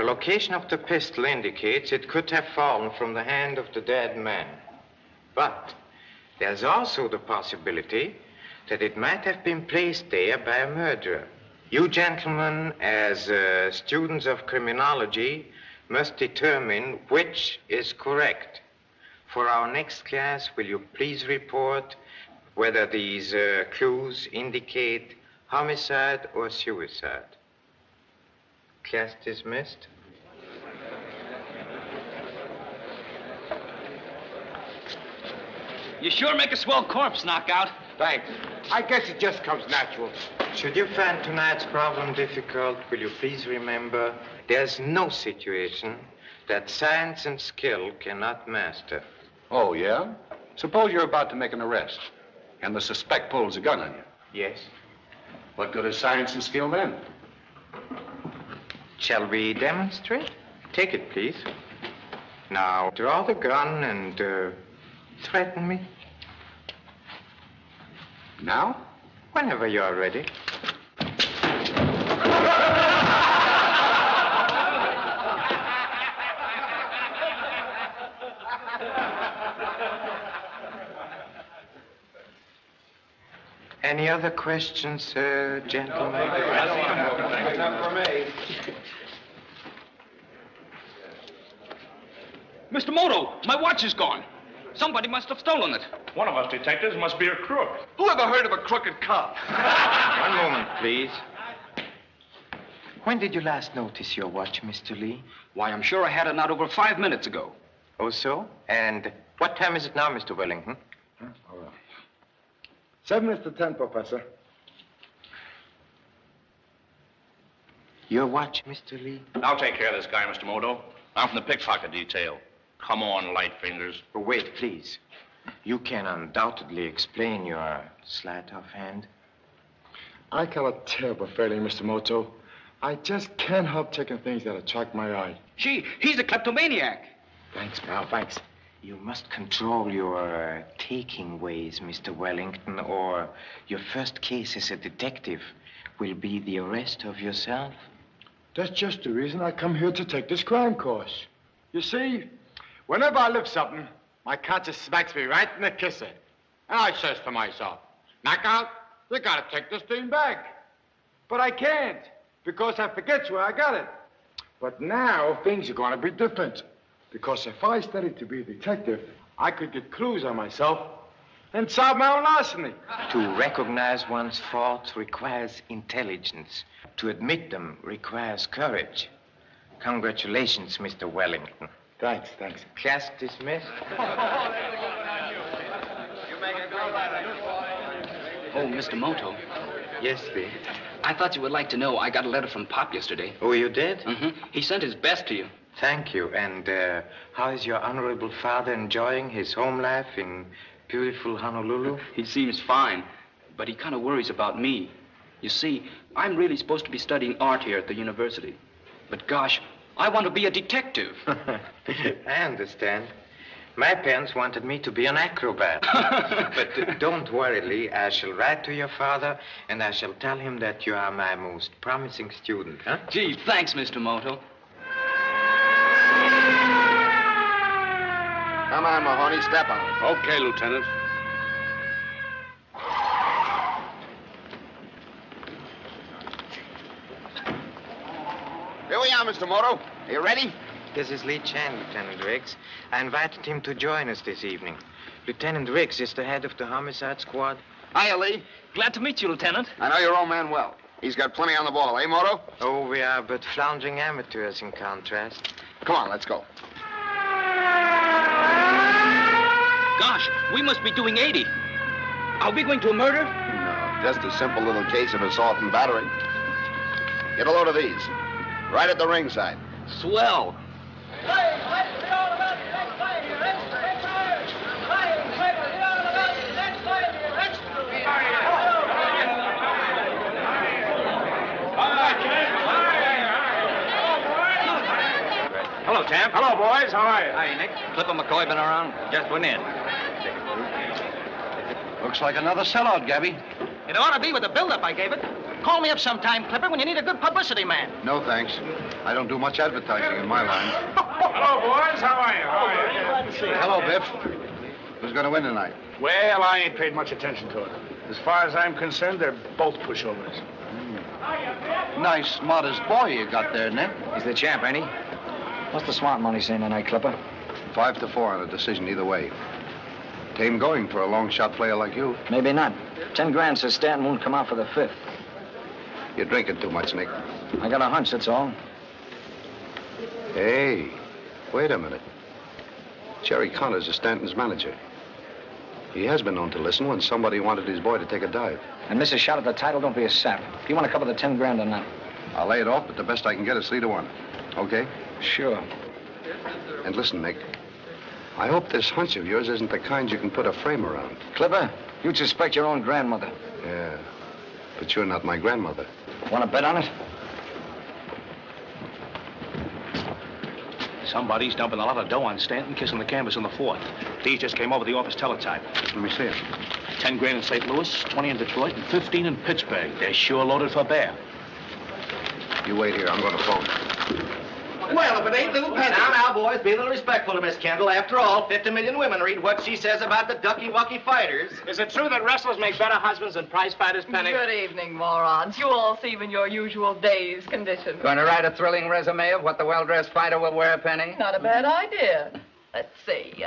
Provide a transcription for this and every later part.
location of the pistol indicates it could have fallen from the hand of the dead man. But there's also the possibility that it might have been placed there by a murderer. You gentlemen, as students of criminology, must determine which is correct. For our next class, will you please report whether these clues indicate homicide or suicide? Class dismissed. You sure make a swell corpse, Knockout. Thanks. I guess it just comes natural. Should you find tonight's problem difficult, will you please remember there's no situation that science and skill cannot master. Oh, yeah? Suppose you're about to make an arrest, and the suspect pulls a gun on you. Yes. What good is science and skill then? Shall we demonstrate? Take it, please. Now, draw the gun and threaten me. Now? Whenever you're ready. Any other questions, gentlemen? Mr. Moto, my watch is gone. Somebody must have stolen it. One of us detectives must be a crook. Who ever heard of a crooked cop? One moment, please. When did you last notice your watch, Mr. Lee? Why, I'm sure I had it not over 5 minutes ago. Oh, so? And what time is it now, Mr. Wellington? 7 minutes to 10, Professor. Your watch, Mr. Lee? I'll take care of this guy, Mr. Moto. I'm from the pickpocket detail. Come on, light fingers. Oh, wait, please. You can undoubtedly explain your sleight of hand. I cannot tell but fairly, Mr. Moto. I just can't help taking things that attract my eye. Gee, he's a kleptomaniac. Thanks, pal, thanks. You must control your taking ways, Mr. Wellington, or your first case as a detective will be the arrest of yourself. That's just the reason I come here to take this crime course. You see, whenever I lift something, my conscience smacks me right in the kisser. And I says to myself, Knockout, you gotta take this thing back. But I can't, because I forget where I got it. But now things are gonna be different. Because if I studied to be a detective, I could get clues on myself and solve my own larceny. To recognize one's faults requires intelligence. To admit them requires courage. Congratulations, Mr. Wellington. Thanks, thanks. Class dismissed. Oh, Mr. Moto, Yes, Lee. I thought you would like to know I got a letter from Pop yesterday. Oh, you did? Mm-hmm. He sent his best to you. Thank you. And how is your honorable father enjoying his home life in beautiful Honolulu? He seems fine, but he kind of worries about me. You see, I'm really supposed to be studying art here at the university. But gosh, I want to be a detective. I understand. My parents wanted me to be an acrobat. But don't worry, Lee. I shall write to your father, and I shall tell him that you are my most promising student, huh? Gee, thanks, Mr. Moto. Come on, Mahoney, step on it. Okay, Lieutenant. Here we are, Mr. Moto. Are you ready? This is Lee Chan, Lieutenant Riggs. I invited him to join us this evening. Lieutenant Riggs is the head of the homicide squad. Hiya, Lee. Glad to meet you, Lieutenant. I know your old man well. He's got plenty on the ball, eh, Moto? Oh, we are but floundering amateurs in contrast. Come on, let's go. Gosh, we must be doing 80. Are we going to a murder? No, just a simple little case of assault and battery. Get a load of these. Right at the ringside. Swell. Hello, Champ. Hello, boys. How are you? Hi, Nick. Clipper McCoy been around? Just went in. Looks like another sellout, Gabby. It ought to be with the build-up I gave it. Call me up sometime, Clipper, when you need a good publicity man. No, thanks. I don't do much advertising in my line. Hello, boys. How are you? Hello, Biff. Who's going to win tonight? Well, I ain't paid much attention to it. As far as I'm concerned, they're both pushovers. Nice, modest boy you got there, Nick. He's the champ, ain't he? What's the smart money saying tonight, Clipper? 5-4 on a decision either way. Tame going for a long shot player like you. Maybe not. 10 grand says Stanton won't come out for the 5th. You're drinking too much, Nick. I got a hunch, that's all. Hey, wait a minute. Jerry Connors is Stanton's manager. He has been known to listen when somebody wanted his boy to take a dive. And miss a shot at the title, don't be a sap. If you want to cover the 10 grand or not. I'll lay it off, but the best I can get is 3-1. Okay? Sure. And listen, Nick. I hope this hunch of yours isn't the kind you can put a frame around. Clipper, you'd suspect your own grandmother. Yeah, but you're not my grandmother. Want to bet on it? Somebody's dumping a lot of dough on Stanton, kissing the canvas in the 4th. These just came over the office teletype. Let me see it. 10 grand in St. Louis, 20 in Detroit, and 15 in Pittsburgh. They're sure loaded for bear. You wait here. I'm going to phone. Well, if it ain't little Penny. Now, boys, be a little respectful to Miss Kendall. After all, 50 million women read what she says about the ducky-wucky fighters. Is it true that wrestlers make better husbands than prize fighters, Penny? Good evening, morons. You all seem in your usual dazed condition. Going to write a thrilling resume of what the well-dressed fighter will wear, Penny? Not a bad idea. Let's see.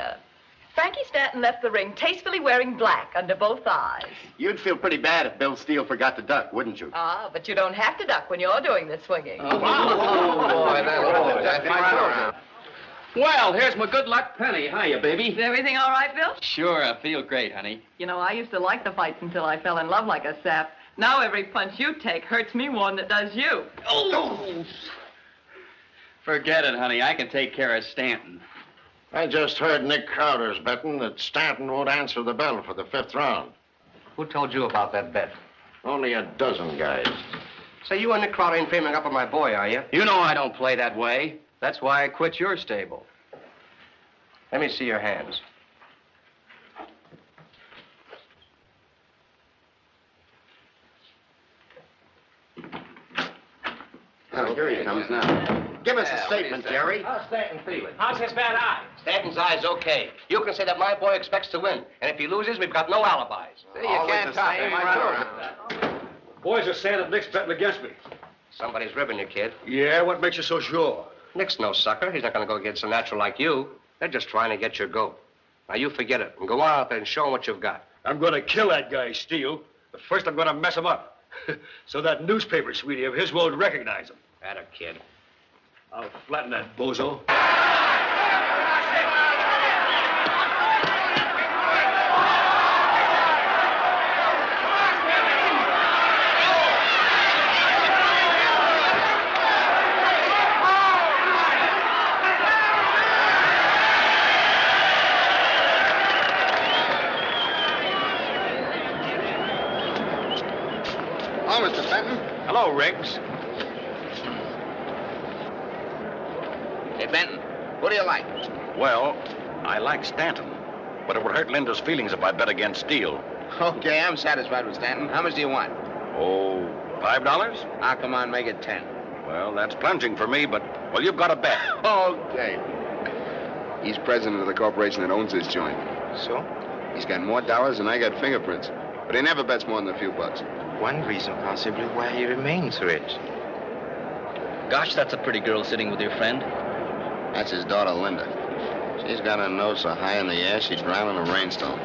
Frankie Stanton left the ring tastefully wearing black under both eyes. You'd feel pretty bad if Bill Steele forgot to duck, wouldn't you? Ah, but you don't have to duck when you're doing the swinging. Oh, boy, that's my Well, here's my good luck penny. Hiya, baby. Is everything all right, Bill? Sure, I feel great, honey. You know, I used to like the fights until I fell in love like a sap. Now every punch you take hurts me more than it does you. Oh! Forget it, honey. I can take care of Stanton. I just heard Nick Crowder's betting that Stanton won't answer the bell for the 5th round. Who told you about that bet? Only a dozen guys. So you and Nick Crowder ain't framing up on my boy, are you? You know I don't play that way. That's why I quit your stable. Let me see your hands. Oh, here he comes now. Give us a statement, Jerry. How's Stanton feeling? How's his bad eye? Stanton's eye's okay. You can say that my boy expects to win. And if he loses, we've got no alibis. See, you can't top him. Boys are saying that Nick's betting against me. Somebody's ribbing you, kid. Yeah, what makes you so sure? Nick's no sucker. He's not going to go against a natural like you. They're just trying to get your goat. Now, you forget it and go out there and show him what you've got. I'm going to kill that guy, Steele. But first, I'm going to mess him up. So that newspaper sweetie of his won't recognize him. Atta kid. I'll flatten that bozo. Hello, Mr. Stanton. Hello, Riggs. Hey, Benton, who do you like? Well, I like Stanton, but it would hurt Linda's feelings if I bet against Steele. Okay, I'm satisfied with Stanton. How much do you want? Oh, $5? Ah, come on, make it 10. Well, that's plunging for me, but, well, you've got to bet. Okay. He's president of the corporation that owns this joint. So? He's got more dollars than I got fingerprints. But he never bets more than a few bucks. One reason possibly why he remains rich. Gosh, that's a pretty girl sitting with your friend. That's his daughter, Linda. She's got her nose so high in the air, she'd drown in a rainstorm.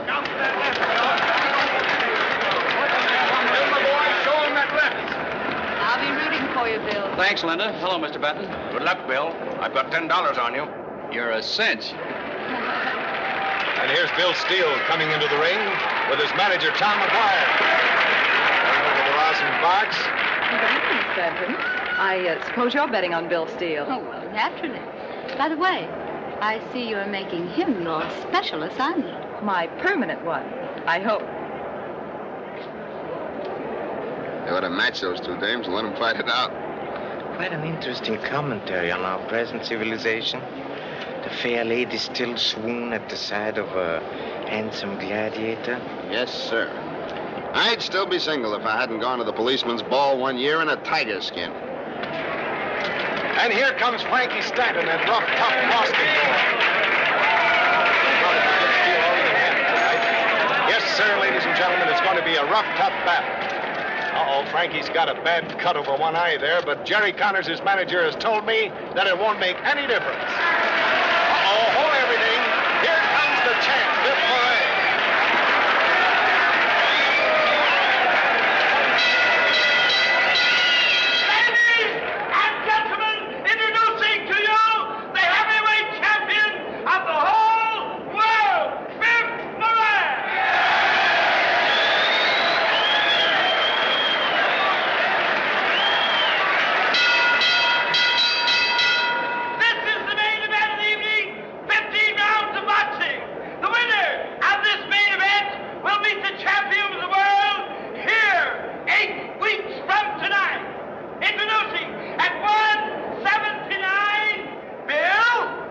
I'll be rooting for you, Bill. Thanks, Linda. Hello, Mr. Benton. Good luck, Bill. I've got $10 on you. You're a cinch. And here's Bill Steele coming into the ring with his manager, Tom McGuire. Over the rosin box. Good evening, Stanton. I suppose you're betting on Bill Steele. Oh, well, naturally. By the way, I see you're making him your special assignment. My permanent one, I hope. They ought to match those two dames and let them fight it out. Quite an interesting commentary on our present civilization. The fair lady still swoon at the side of a handsome gladiator. Yes, sir. I'd still be single if I hadn't gone to the policeman's ball one year in a tiger skin. And here comes Frankie Stanton, that rough, tough Boston boy. Yes, sir, ladies and gentlemen, it's going to be a rough, tough battle. Uh-oh, Frankie's got a bad cut over one eye there, but Jerry Connors, his manager, has told me that it won't make any difference. Uh-oh, hold everything. Here comes the champ, Biff Parade. Ladies and gentlemen, introducing to you the heavyweight champion of the whole world, Biff Parade. This is the main event of the evening, 15 rounds of boxing. The winner of this main event will meet the champion of the world here 8 weeks from tonight. Introducing at 179, Bill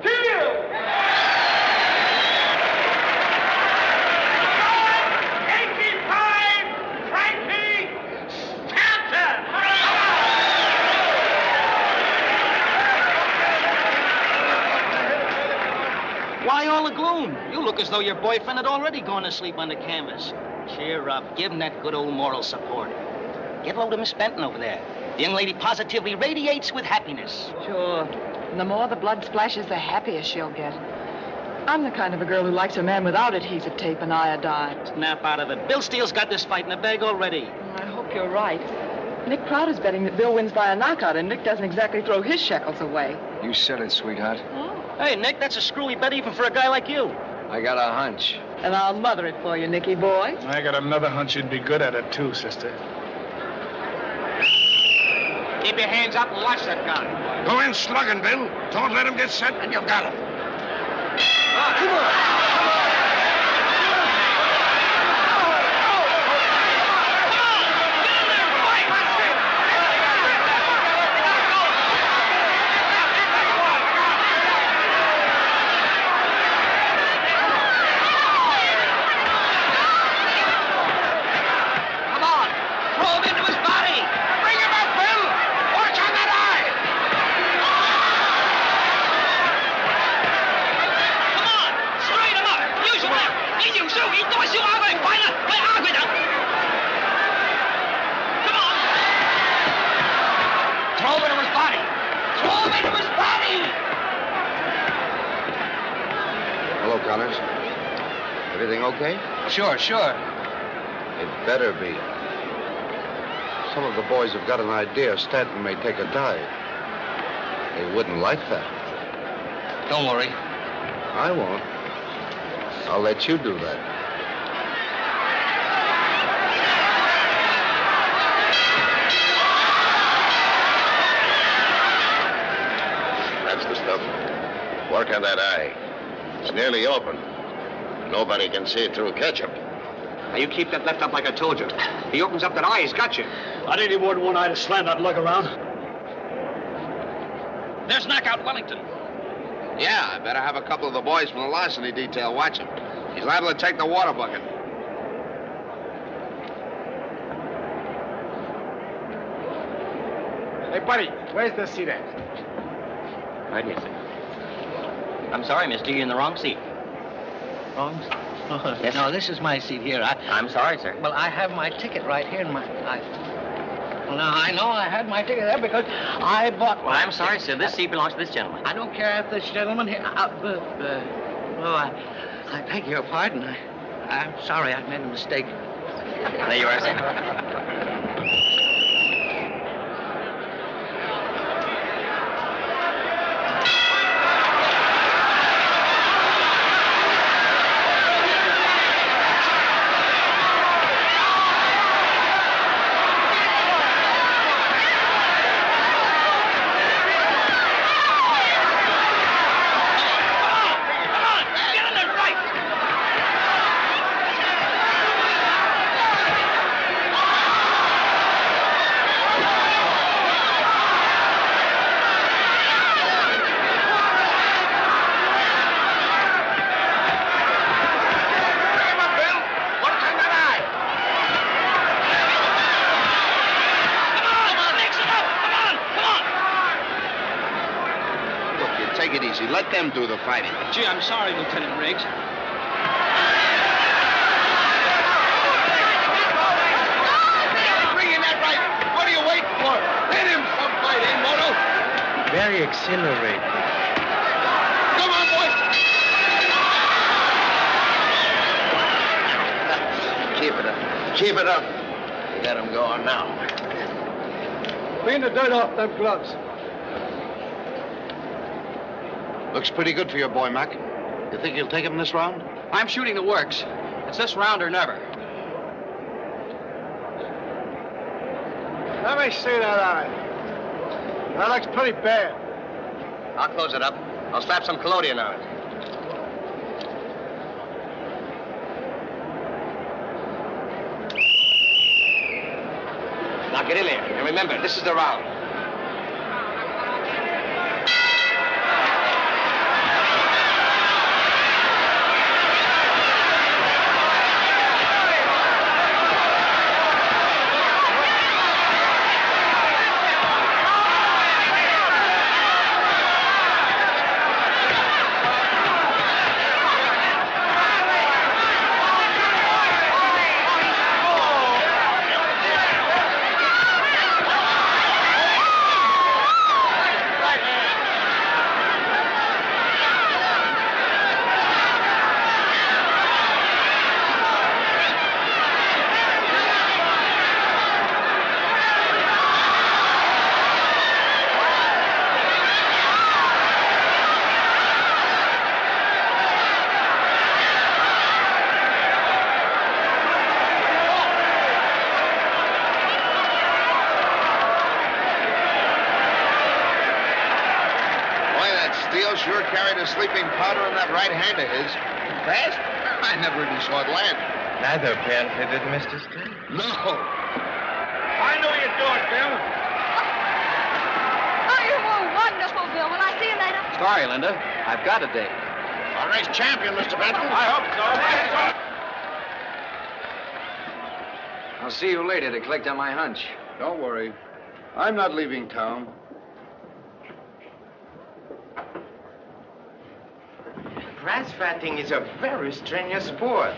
Steele. 185, Frankie Stanton. Why all the gloom? You look as though your boyfriend had already gone to sleep on the canvas. Cheer up. Give him that good old moral support. Get a load of Miss Benton over there. The young lady positively radiates with happiness. Sure. And the more the blood splashes, the happier she'll get. I'm the kind of a girl who likes a man without adhesive tape and iodine. Snap out of it. Bill Steele's got this fight in the bag already. I hope you're right. Nick Crowder's betting that Bill wins by a knockout, and Nick doesn't exactly throw his shekels away. You said it, sweetheart. Hey, Nick, that's a screwy bet even for a guy like you. I got a hunch. And I'll mother it for you, Nicky boy. I got another hunch you'd be good at it, too, sister. Keep your hands up and watch that gun. Go in slugging, Bill. Don't let him get set, and you've got him. Come on. Hello, Connors. Everything okay? Sure. It better be. Some of the boys have got an idea Stanton may take a dive. They wouldn't like that. Don't worry. I won't. I'll let you do that. That's the stuff. Work on that eye. It's nearly open. Nobody can see it through ketchup. Now, you keep that left up like I told you. If he opens up that eye, he's got you. I need more than one eye to slam that lug around. There's Knockout Wellington. Yeah, I better have a couple of the boys from the larceny detail watch him. He's liable to take the water bucket. Hey, buddy, where's the seat at? Right here, sir. I'm sorry, mister, you're in the wrong seat. Wrong? Oh, Yes. No, this is my seat here. I'm sorry, sir. Well, I have my ticket right here in my... Well, now, I know I had my ticket there because I bought... Well, I'm sorry, sir. This seat belongs to this gentleman. I don't care if this gentleman here... I beg your pardon. I'm sorry, I made a mistake. There you are, sir. take it easy. Let them do the fighting. Gee, I'm sorry, Lieutenant Riggs. Bring in that right. What are you waiting for? Hit him some fight, eh, Moto? Very exhilarating. Come on, boys. Keep it up. Keep it up. You got him going now. Clean the dirt off them gloves. Looks pretty good for your boy, Mac. You think you'll take him this round? I'm shooting the works. It's this round or never. Let me see that eye. That looks pretty bad. I'll close it up. I'll slap some collodion on it. Now get in there. And remember, this is the round. Sure carried a sleeping powder in that right hand of his. Fast? I never even saw it land. Neither apparently did Mr. Steele. No. I know you'd do it, Bill. Oh, you were wonderful, Bill. Will I see you later? Sorry, Linda. I've got a date. Our race champion, Mr. Benton. I hope so. I'll see you later to collect on my hunch. Don't worry. I'm not leaving town. Prize fighting is a very strenuous sport.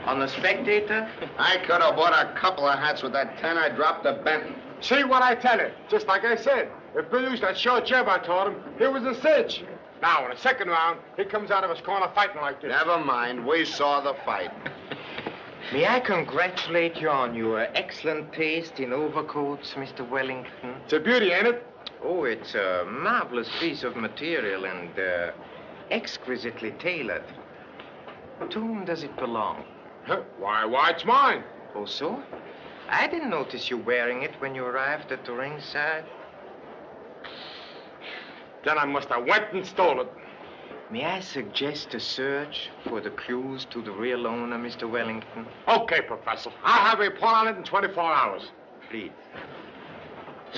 On a spectator, I could have bought a couple of hats with that 10 I dropped to Benton. See what I tell you? Just like I said. If Bill used that short jab I taught him, he was a cinch. Now, in the second round, he comes out of his corner fighting like this. Never mind. We saw the fight. may I congratulate you on your excellent taste in overcoats, Mr. Wellington? It's a beauty, ain't it? Oh, it's a marvelous piece of material and exquisitely tailored. To whom does it belong? Why, it's mine. Oh, so? I didn't notice you wearing it when you arrived at the ringside. Then I must have went and stole it. May I suggest a search for the clues to the real owner, Mr. Wellington? Okay, Professor. I'll have a report on it in 24 hours. Please.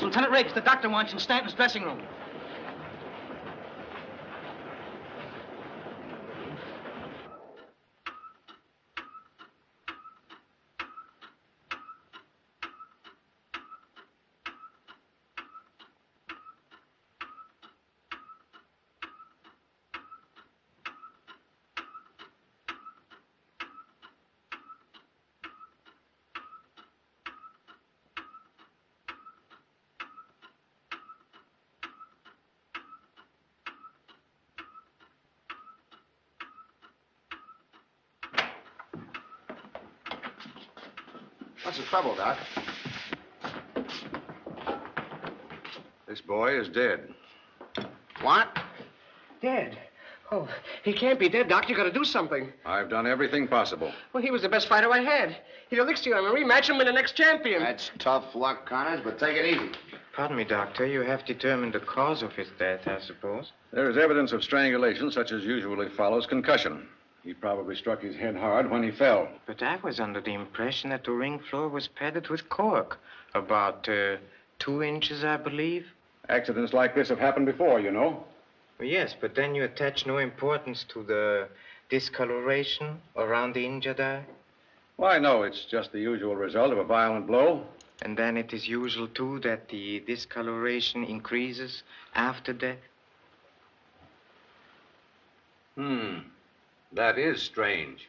Lieutenant Riggs, the doctor wants you in Stanton's dressing room. What's the trouble, Doc? This boy is dead. What? Dead? Oh, he can't be dead, Doc. You gotta do something. I've done everything possible. Well, he was the best fighter I had. He'd elixir him and rematch him with the next champion. That's tough luck, Connors, but take it easy. Pardon me, Doctor. You have determined the cause of his death, I suppose. There is evidence of strangulation, such as usually follows concussion. He probably struck his head hard when he fell. But I was under the impression that the ring floor was padded with cork. About 2 inches, I believe. Accidents like this have happened before, you know. Well, yes, but then you attach no importance to the discoloration around the injured eye. Why, no, it's just the usual result of a violent blow. And then it is usual, too, that the discoloration increases after death. That is strange.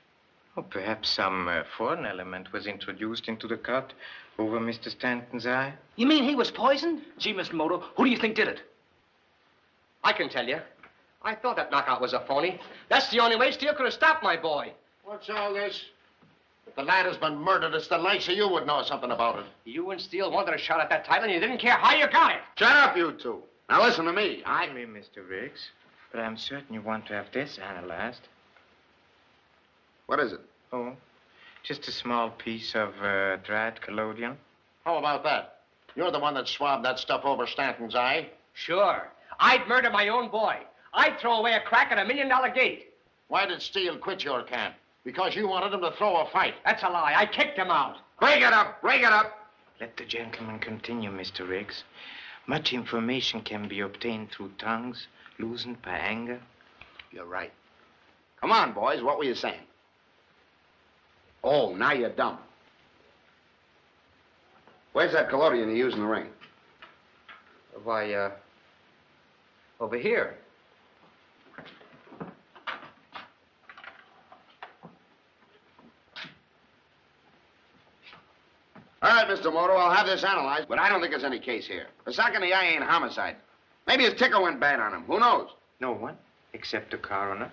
Or perhaps some foreign element was introduced into the cut over Mr. Stanton's eye. You mean he was poisoned? Gee, Mr. Moto, who do you think did it? I can tell you. I thought that knockout was a phony. That's the only way Steele could have stopped my boy. What's all this? If the lad has been murdered, it's the likes of you would know something about it. You and Steele wanted a shot at that title, and you didn't care how you got it. Shut up, you two. Now listen to me. Pardon me, Mr. Riggs, but I'm certain you want to have this analyzed. What is it? Oh, just a small piece of dried collodion. How about that? You're the one that swabbed that stuff over Stanton's eye. Sure. I'd murder my own boy. I'd throw away a crack at $1 million gate. Why did Steele quit your camp? Because you wanted him to throw a fight. That's a lie. I kicked him out. Break it up! Break it up! Let the gentleman continue, Mr. Riggs. Much information can be obtained through tongues loosened by anger. You're right. Come on, boys. What were you saying? Oh, now you're dumb. Where's that collodion you use in the ring? Why, over here. All right, Mr. Moto, I'll have this analyzed, but I don't think there's any case here. A sock in the eye ain't homicide. Maybe his ticker went bad on him. Who knows? No one, except the coroner.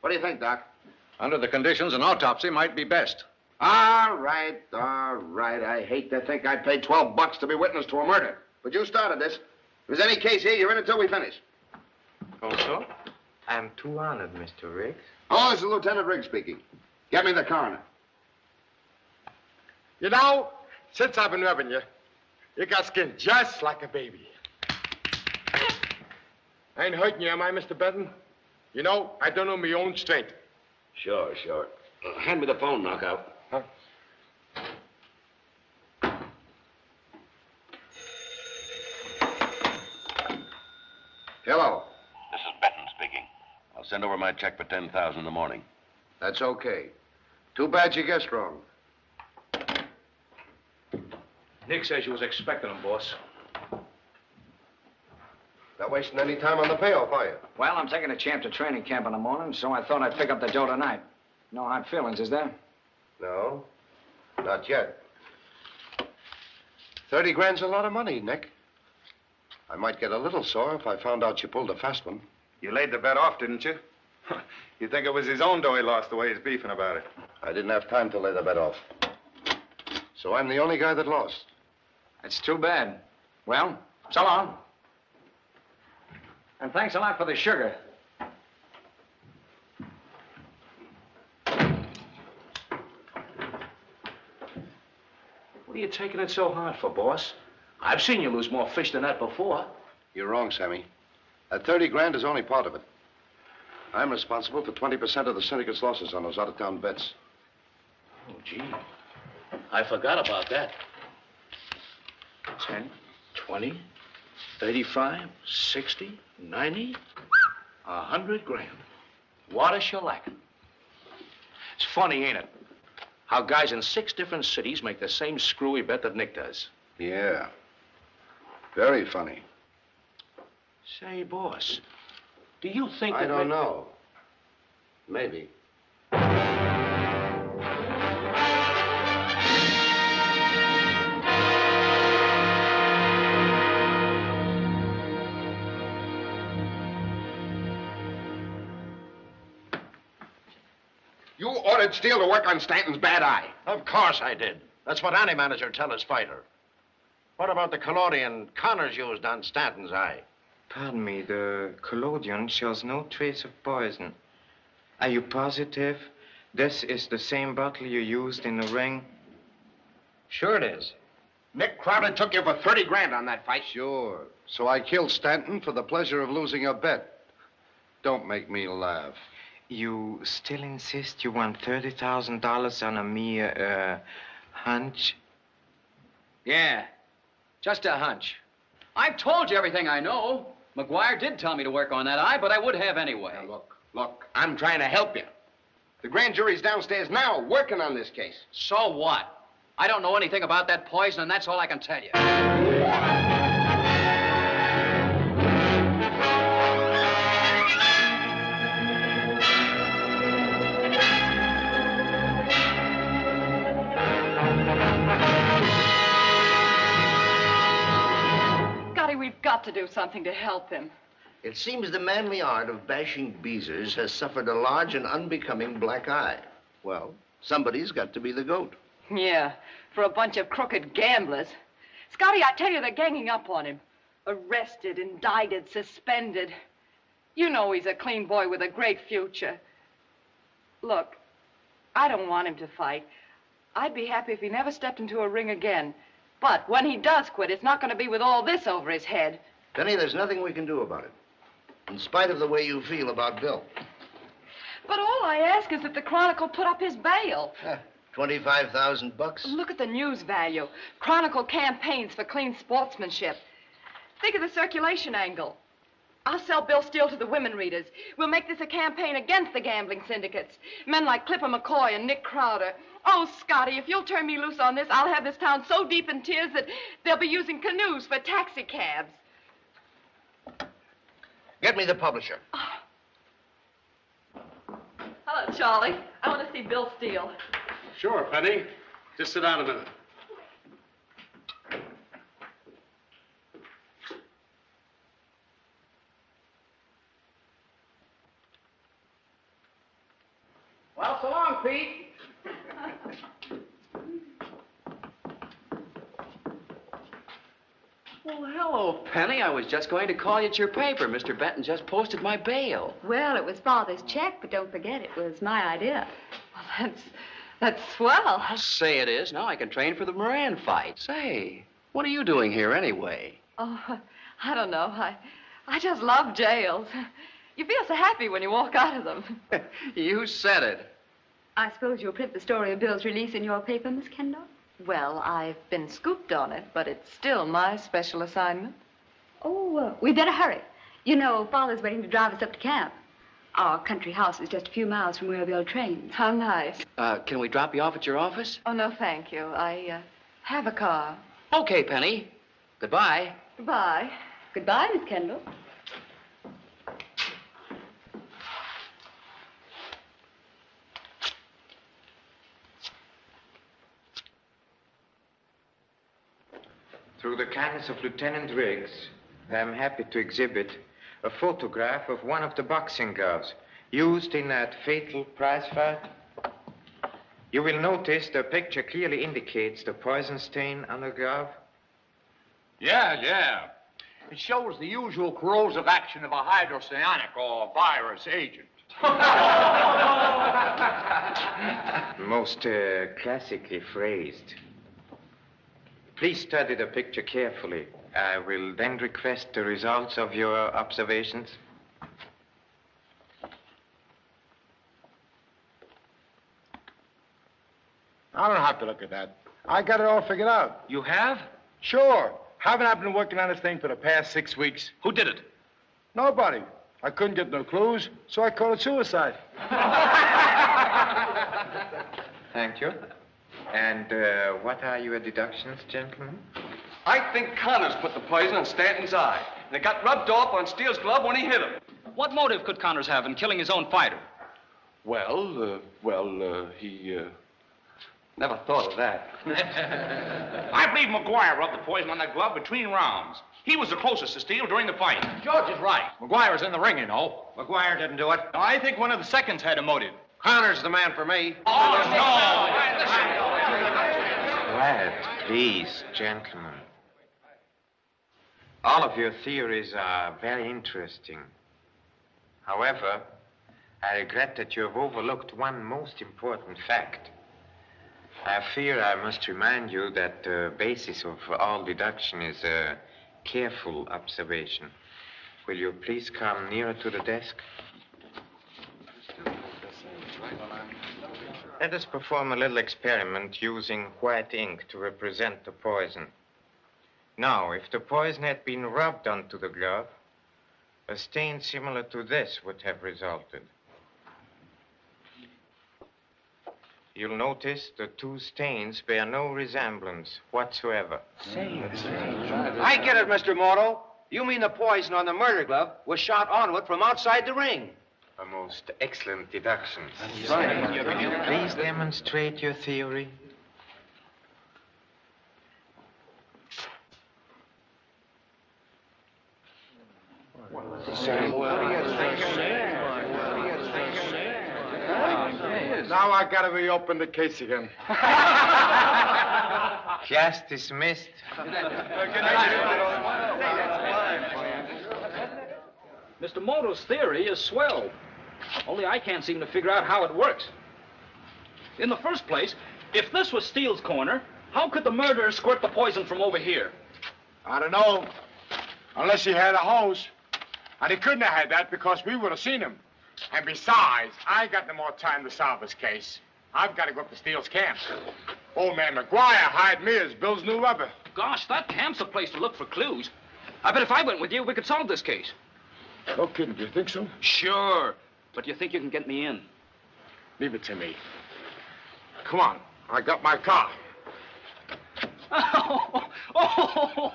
What do you think, Doc? Under the conditions, an autopsy might be best. All right. I hate to think I paid $12 to be witness to a murder. But you started this. If there's any case here, you're in until we finish. Also, I'm too honored, Mr. Riggs. Oh, this is Lieutenant Riggs speaking. Get me the coroner. You know, since I've been rubbing you, you got skin just like a baby. I ain't hurting you, am I, Mr. Benton? You know, I don't know my own strength. Sure. Hand me the phone, Knockout. Huh? Hello. This is Benton speaking. I'll send over my check for $10,000 in the morning. That's okay. Too bad you guessed wrong. Nick says you was expecting him, boss. Not wasting any time on the payoff, are you? Well, I'm taking a champ to training camp in the morning, so I thought I'd pick up the dough tonight. No hard feelings, is there? No, not yet. 30 grand's a lot of money, Nick. I might get a little sore if I found out you pulled a fast one. You laid the bet off, didn't you? You think it was his own dough he lost the way he's beefing about it? I didn't have time to lay the bet off. So I'm the only guy that lost. That's too bad. Well, so long. And thanks a lot for the sugar. What are you taking it so hard for, boss? I've seen you lose more fish than that before. You're wrong, Sammy. That 30 grand is only part of it. I'm responsible for 20% of the syndicate's losses on those out-of-town bets. Oh, gee. I forgot about that. 10, 20, 35, 60, 90, 100 grand. What a shellacking. It's funny, ain't it? How guys in 6 different cities make the same screwy bet that Nick does. Yeah. Very funny. Say, boss, do you think I don't know. Maybe. You ordered Steele to work on Stanton's bad eye. Of course I did. That's what any manager tell his fighter. What about the collodion Connors used on Stanton's eye? Pardon me, the collodion shows no trace of poison. Are you positive this is the same bottle you used in the ring? Sure it is. Nick Crowder took you for 30 grand on that fight. Sure. So I killed Stanton for the pleasure of losing a bet. Don't make me laugh. You still insist you won $30,000 on a mere, hunch? Yeah, just a hunch. I've told you everything I know. McGuire did tell me to work on that eye, but I would have anyway. Now, look, I'm trying to help you. The grand jury's downstairs now working on this case. So what? I don't know anything about that poison, and that's all I can tell you. got to do something to help him. It seems the manly art of bashing beezers has suffered a large and unbecoming black eye. Well, somebody's got to be the goat. Yeah, for a bunch of crooked gamblers. Scotty, I tell you, they're ganging up on him. Arrested, indicted, suspended. You know he's a clean boy with a great future. Look, I don't want him to fight. I'd be happy if he never stepped into a ring again. But when he does quit, it's not going to be with all this over his head. Penny, there's nothing we can do about it. In spite of the way you feel about Bill. But all I ask is that the Chronicle put up his bail. $25,000. Look at the news value. Chronicle campaigns for clean sportsmanship. Think of the circulation angle. I'll sell Bill Steele to the women readers. We'll make this a campaign against the gambling syndicates. Men like Clipper McCoy and Nick Crowder. Oh, Scotty, if you'll turn me loose on this, I'll have this town so deep in tears that they'll be using canoes for taxi cabs. Get me the publisher. Hello, Charlie. I want to see Bill Steele. Sure, Penny. Just sit down a minute. Well, so long, Pete. Well, hello, Penny. I was just going to call you at your paper. Mr. Benton just posted my bail. Well, it was Father's check, but don't forget it was my idea. Well, that's swell. I'll say it is. Now I can train for the Moran fight. Say, what are you doing here anyway? Oh, I don't know. I just love jails. You feel so happy when you walk out of them. You said it. I suppose you'll print the story of Bill's release in your paper, Miss Kendall? Well, I've been scooped on it, but it's still my special assignment. Oh, we better hurry. You know, Father's waiting to drive us up to camp. Our country house is just a few miles from where Bill trains. How nice. Can we drop you off at your office? Oh, no, thank you. I have a car. Okay, Penny. Goodbye. Goodbye. Goodbye, Miss Kendall. Through the kindness of Lieutenant Riggs, I am happy to exhibit a photograph of one of the boxing gloves used in that fatal prize fight. You will notice the picture clearly indicates the poison stain on the glove. Yeah. It shows the usual corrosive action of a hydrocyanic or virus agent. Most classically phrased. Please study the picture carefully. I will then request the results of your observations. I don't have to look at that. I got it all figured out. You have? Sure. Haven't I been working on this thing for the past 6 weeks? Who did it? Nobody. I couldn't get no clues, so I called it suicide. Thank you. And what are your deductions, gentlemen? I think Connors put the poison in Stanton's eye, and it got rubbed off on Steele's glove when he hit him. What motive could Connors have in killing his own fighter? He never thought of that. I believe McGuire rubbed the poison on that glove between rounds. He was the closest to Steele during the fight. George is right. McGuire was in the ring, you know. McGuire didn't do it. I think one of the seconds had a motive. Connor's the man for me. Quiet, please, gentlemen. All of your theories are very interesting. However, I regret that you have overlooked one most important fact. I fear I must remind you that the basis of all deduction is a careful observation. Will you please come nearer to the desk? Let us perform a little experiment using white ink to represent the poison. Now, if the poison had been rubbed onto the glove, a stain similar to this would have resulted. You'll notice the two stains bear no resemblance whatsoever. I get it, Mr. Moto. You mean the poison on the murder glove was shot onto it from outside the ring. A most excellent deduction. That's right. Please demonstrate your theory. Now I gotta reopen the case again. Just dismissed. Mr. Moto's theory is swell. Only I can't seem to figure out how it works. In the first place, if this was Steele's corner, how could the murderer squirt the poison from over here? I don't know. Unless he had a hose. And he couldn't have had that because we would have seen him. And besides, I got no more time to solve this case. I've got to go up to Steele's camp. Old man McGuire hired me as Bill's new rubber. Gosh, that camp's a place to look for clues. I bet if I went with you, we could solve this case. No kidding, do you think so? Sure. But you think you can get me in? Leave it to me. Come on, I got my car. Oh.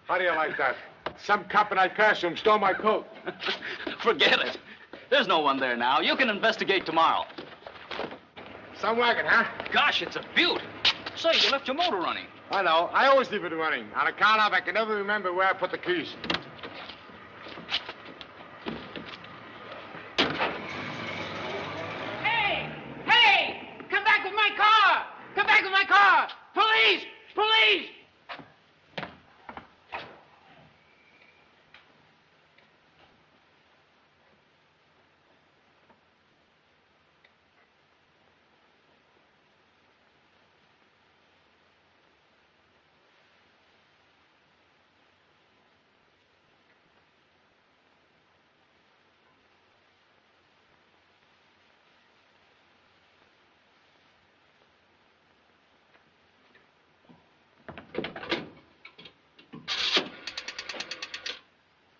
How do you like that? Some cop in that costume stole my coat. Forget it. There's no one there now. You can investigate tomorrow. Some wagon, huh? Gosh, it's a beaut. Say, you left your motor running. I know. I always leave it running. On account of I can never remember where I put the keys. Hey! Come back with my car! Come back with my car! Police! Police!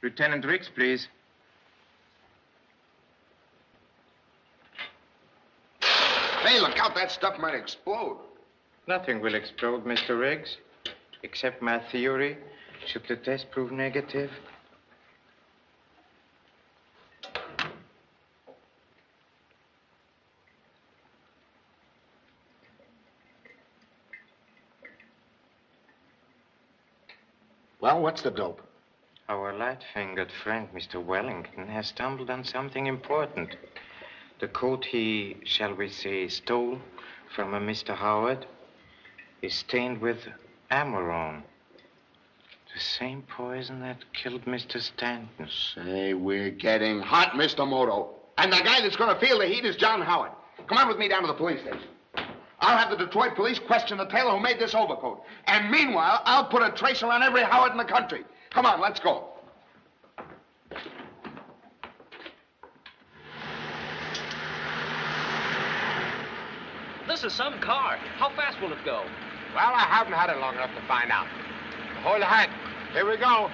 Lieutenant Riggs, please. Hey, look out, that stuff might explode. Nothing will explode, Mr. Riggs, except my theory. Should the test prove negative? Well, what's the dope? Our light-fingered friend, Mr. Wellington, has stumbled on something important. The coat he, shall we say, stole from a Mr. Howard is stained with amarone. The same poison that killed Mr. Stanton. Say, we're getting hot, Mr. Moto. And the guy that's going to feel the heat is John Howard. Come on with me down to the police station. I'll have the Detroit police question the tailor who made this overcoat. And meanwhile, I'll put a tracer on every Howard in the country. Come on, let's go. This is some car. How fast will it go? Well, I haven't had it long enough to find out. Hold the hat. Here we go.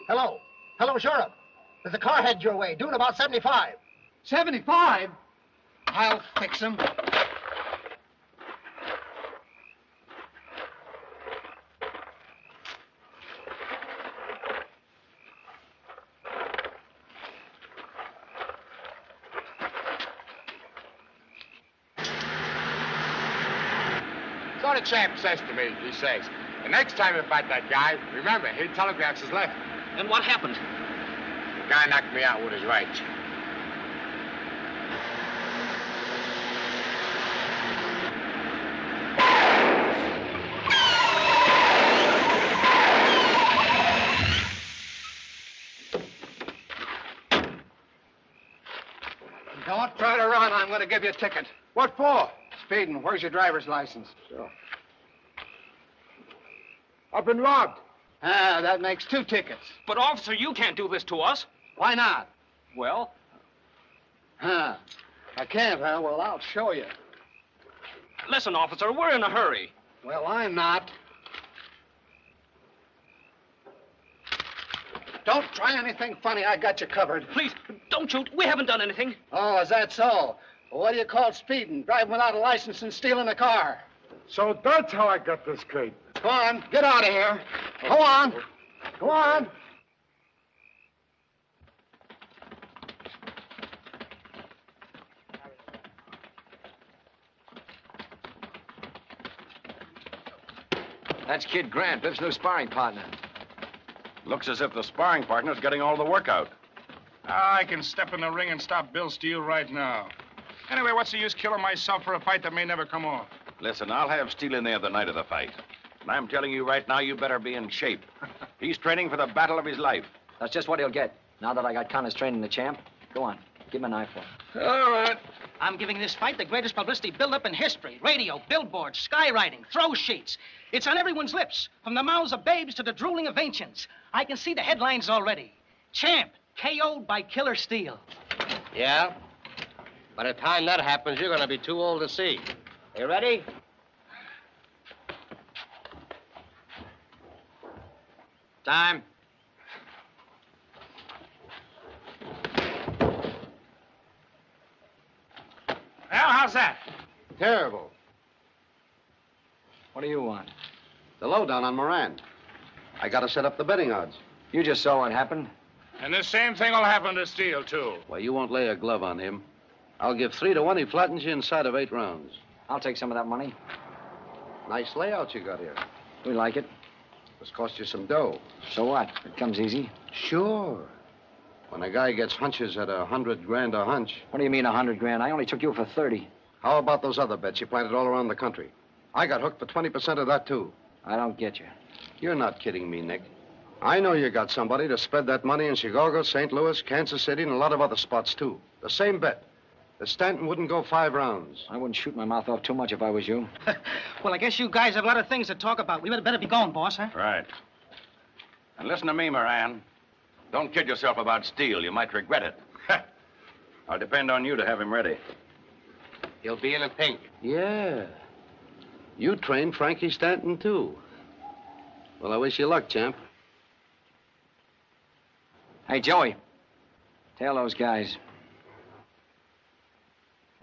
Hello. Hello, Sheriff. There's a car headed your way, doing about 75. 75? I'll fix him. So the champ says to me, he says, the next time you fight that guy, remember, he telegraphs his left. And what happened? The guy knocked me out with his right. Don't try to run. I'm going to give you a ticket. What for? Speeding. Where's your driver's license? Sure. I've been robbed. Ah, that makes 2 tickets. But, officer, you can't do this to us. Why not? Well? Huh. I can't, huh? Well, I'll show you. Listen, officer, we're in a hurry. Well, I'm not. Don't try anything funny. I got you covered. Please, don't shoot. We haven't done anything. Oh, is that so? Well, what do you call speeding? Driving without a license and stealing a car. So that's how I got this crate. Go on, get out of here. Go on. Go on. That's Kid Grant, Biff's new sparring partner. Looks as if the sparring partner's getting all the work out. I can step in the ring and stop Bill Steele right now. Anyway, what's the use killing myself for a fight that may never come off? Listen, I'll have Steele in there the night of the fight. And I'm telling you right now, you better be in shape. He's training for the battle of his life. That's just what he'll get. Now that I got Connors training the champ. Go on, give him an eyeful. All right. I'm giving this fight the greatest publicity build-up in history. Radio, billboards, skywriting, throw sheets. It's on everyone's lips, from the mouths of babes to the drooling of ancients. I can see the headlines already. Champ, KO'd by Killer Steele. Yeah? By the time that happens, you're going to be too old to see. You ready? Time. Well, how's that? Terrible. What do you want? The lowdown on Moran. I got to set up the betting odds. You just saw what happened. And the same thing will happen to Steele, too. Well, you won't lay a glove on him. I'll give 3 to 1 he flattens you inside of 8 rounds. I'll take some of that money. Nice layout you got here. We like it. This cost you some dough. So what? It comes easy. Sure. When a guy gets hunches at $100,000 a hunch. What do you mean $100,000? I only took you for 30. How about those other bets you planted all around the country? I got hooked for 20% of that, too. I don't get you. You're not kidding me, Nick. I know you got somebody to spread that money in Chicago, St. Louis, Kansas City, and a lot of other spots, too. The same bet. That Stanton wouldn't go 5 rounds. I wouldn't shoot my mouth off too much if I was you. Well, I guess you guys have a lot of things to talk about. We better be going, boss, huh? Right. And listen to me, Moran. Don't kid yourself about Steele. You might regret it. I'll depend on you to have him ready. He'll be in a pink. Yeah. You trained Frankie Stanton, too. Well, I wish you luck, champ. Hey, Joey. Tell those guys.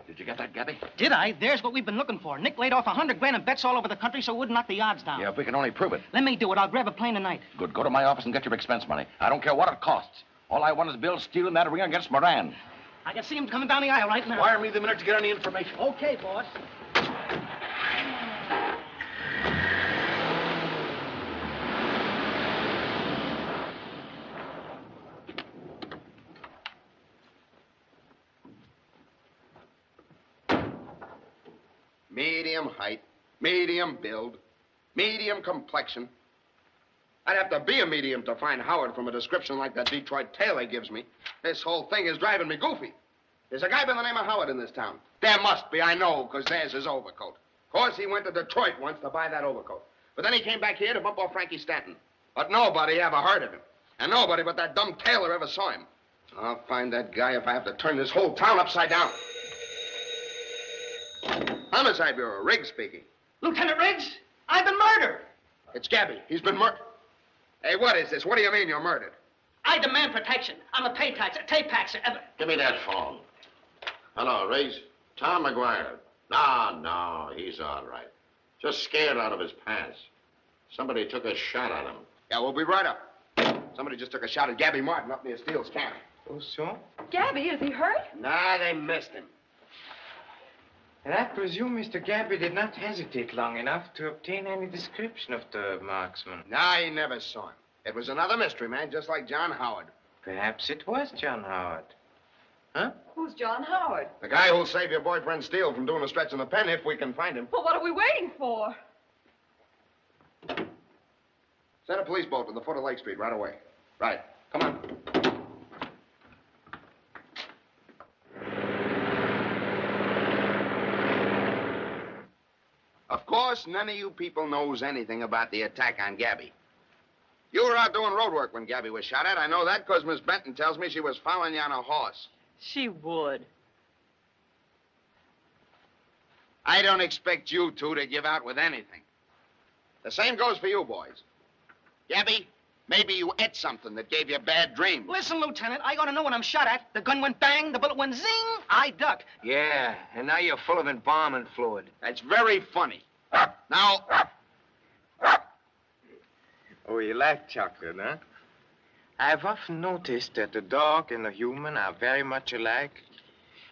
Did you get that, Gabby? Did I? There's what we've been looking for. Nick laid off $100,000 in bets all over the country so it wouldn't knock the odds down. Yeah, if we can only prove it. Let me do it. I'll grab a plane tonight. Good. Go to my office and get your expense money. I don't care what it costs. All I want is Bill Steele in that ring against Moran. I can see him coming down the aisle right now. Wire me the minute to get any information. Okay, boss. Medium height, medium build, medium complexion. I'd have to be a medium to find Howard from a description like that Detroit tailor gives me. This whole thing is driving me goofy. There's a guy by the name of Howard in this town. There must be, I know, because there's his overcoat. Of course, he went to Detroit once to buy that overcoat. But then he came back here to bump off Frankie Stanton. But nobody ever heard of him. And nobody but that dumb tailor ever saw him. I'll find that guy if I have to turn this whole town upside down. Homicide Bureau, Riggs speaking. Lieutenant Riggs, I've been murdered. It's Gabby. He's been murdered. Hey, what is this? What do you mean you're murdered? I demand protection. I'm a pay tax. Give me that phone. Hello, Riggs. Tom McGuire. No, he's all right. Just scared out of his pants. Somebody took a shot at him. Yeah, we'll be right up. Somebody just took a shot at Gabby Martin up near Steele's camp. Oh, so? Gabby, is he hurt? Nah, they missed him. And I presume Mr. Gabby did not hesitate long enough to obtain any description of the marksman. Nah, he never saw him. It was another mystery man, just like John Howard. Perhaps it was John Howard. Huh? Who's John Howard? The guy who'll save your boyfriend Steele from doing a stretch in the pen if we can find him. Well, what are we waiting for? Send a police boat to the foot of Lake Street right away. Right. Come on. Of course, none of you people knows anything about the attack on Gabby. You were out doing road work when Gabby was shot at. I know that because Miss Benton tells me she was following you on a horse. She would. I don't expect you two to give out with anything. The same goes for you boys. Gabby, Maybe you ate something that gave you bad dreams. Listen, Lieutenant, I ought to know what I'm shot at. The gun went bang, the bullet went zing, I ducked. Yeah, and now you're full of embalming fluid. That's very funny. Now, Oh, you like chocolate, huh? I've often noticed that the dog and the human are very much alike.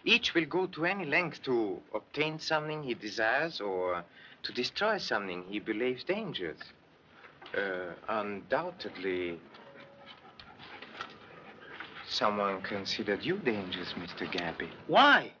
Each will go to any length to obtain something he desires or to destroy something he believes dangerous. Undoubtedly, someone considered you dangerous, Mr. Gabby. Why?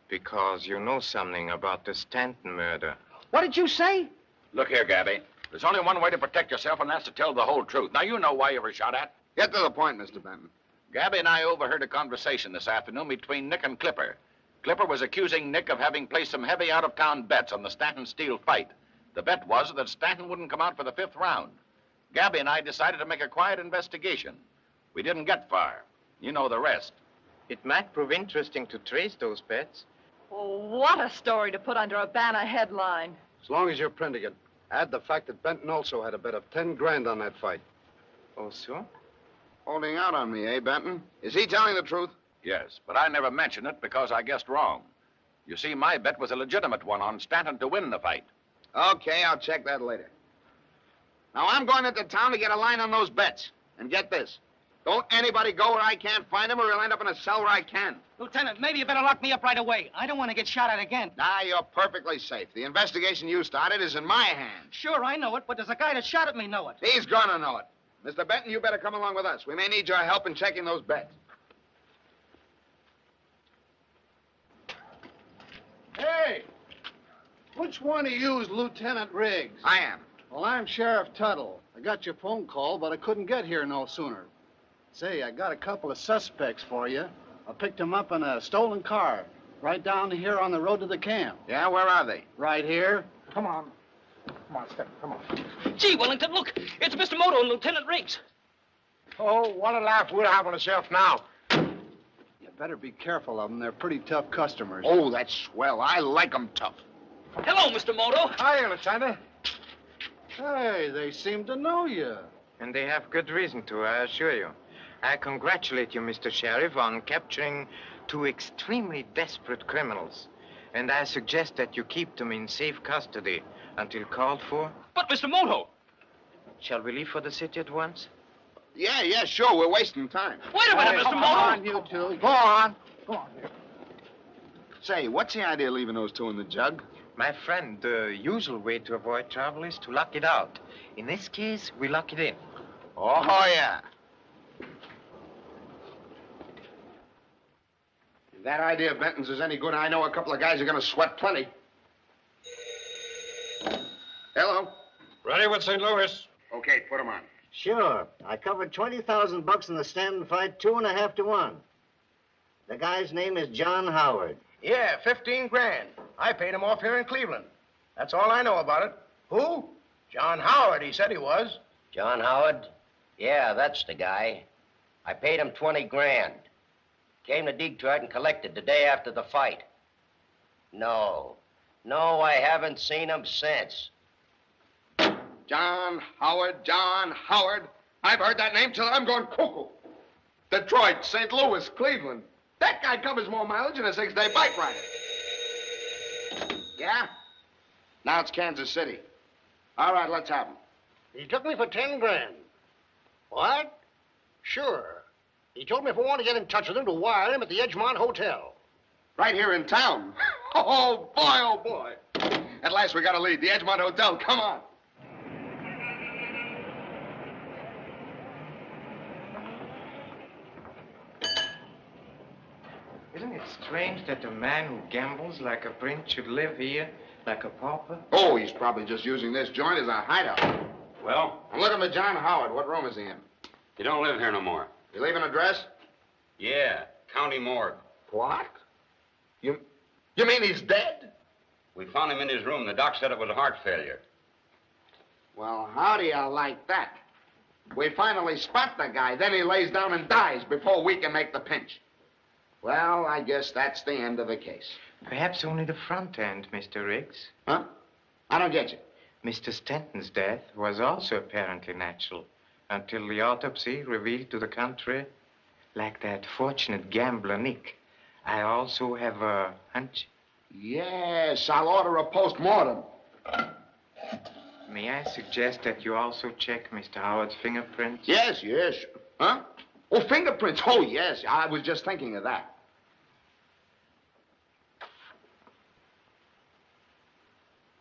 Because you know something about the Stanton murder. What did you say? Look here, Gabby. There's only one way to protect yourself, and that's to tell the whole truth. Now, you know why you were shot at. get to the point, Mr. Benton. Gabby and I overheard a conversation this afternoon between Nick and Clipper. Clipper was accusing Nick of having placed some heavy out-of-town bets on the Stanton-Steele fight. The bet was that Stanton wouldn't come out for the 5th round. Gabby and I decided to make a quiet investigation. We didn't get far. You know the rest. It might prove interesting to trace those bets. Oh, what a story to put under a banner headline. As long as you're printing it, add the fact that Benton also had a bet of 10 grand on that fight. Oh, so? Holding out on me, eh, Benton? Is he telling the truth? Yes, but I never mentioned it because I guessed wrong. You see, my bet was a legitimate one on Stanton to win the fight. Okay, I'll check that later. Now, I'm going into town to get a line on those bets. And get this. Don't anybody go where I can't find him or he'll end up in a cell where I can. Lieutenant, maybe you better lock me up right away. I don't want to get shot at again. Nah, you're perfectly safe. The investigation you started is in my hands. Sure, I know it, but does the guy that shot at me know it? He's gonna know it. Mr. Benton, you better come along with us. We may need your help in checking those bets. Hey! Which one of you is Lieutenant Riggs? I am. Well, I'm Sheriff Tuttle. I got your phone call, but I couldn't get here no sooner. Say, I got a couple of suspects for you. I picked them up in a stolen car, right down here on the road to the camp. Yeah, where are they? Right here. Come on. Come on, Step. Come on. Gee, Wellington, look. It's Mr. Moto and Lieutenant Riggs. Oh, what a laugh we'll have on ourselves now. You better be careful of them. They're pretty tough customers. Oh, that's swell. I like them tough. Hello, Mr. Moto. Hi, Lieutenant. Hey, they seem to know you. And they have good reason to, I assure you. I congratulate you, Mr. Sheriff, on capturing 2 extremely desperate criminals. And I suggest that you keep them in safe custody until called for. But, Mr. Moto. Shall we leave for the city at once? Yeah, sure. We're wasting time. Wait a minute, Mr. Moto. Come on, you two. Go on. Go on. Say, what's the idea of leaving those 2 in the jug? My friend, the usual way to avoid trouble is to lock it out. In this case, we lock it in. Oh, yeah. If that idea of Benton's is any good, I know a couple of guys are going to sweat plenty. Hello. Ready with St. Louis. Okay, put him on. Sure. I covered $20,000 in the Stanton fight, 2.5 to 1. The guy's name is John Howard. Yeah, 15 grand. I paid him off here in Cleveland. That's all I know about it. Who? John Howard, he said he was. John Howard? Yeah, that's the guy. I paid him 20 grand. Came to Detroit and collected the day after the fight. No, I haven't seen him since. John Howard. I've heard that name till I'm going cuckoo. Detroit, St. Louis, Cleveland. That guy covers more mileage than a 6-day bike rider. Yeah? Now it's Kansas City. All right, let's have him. He took me for 10 grand. What? Sure. He told me if I want to get in touch with him to wire him at the Edgemont Hotel. Right here in town. Oh, boy. At last we got a lead. The Edgemont Hotel. Come on. Isn't it strange that a man who gambles like a prince should live here like a pauper? Oh, he's probably just using this joint as a hideout. Well? I'm looking for John Howard. What room is he in? He don't live here no more. You leave an address? Yeah, county morgue. What? You mean he's dead? We found him in his room. The doc said it was a heart failure. Well, how do you like that? We finally spot the guy, then he lays down and dies before we can make the pinch. Well, I guess that's the end of the case. Perhaps only the front end, Mr. Riggs. Huh? I don't get you. Mr. Stanton's death was also apparently natural. until the autopsy revealed to the contrary, like that fortunate gambler Nick, I also have a hunch. Yes, I'll order a post-mortem. May I suggest that you also check Mr. Howard's fingerprints? Yes. Huh? Oh, fingerprints. Oh, yes. I was just thinking of that.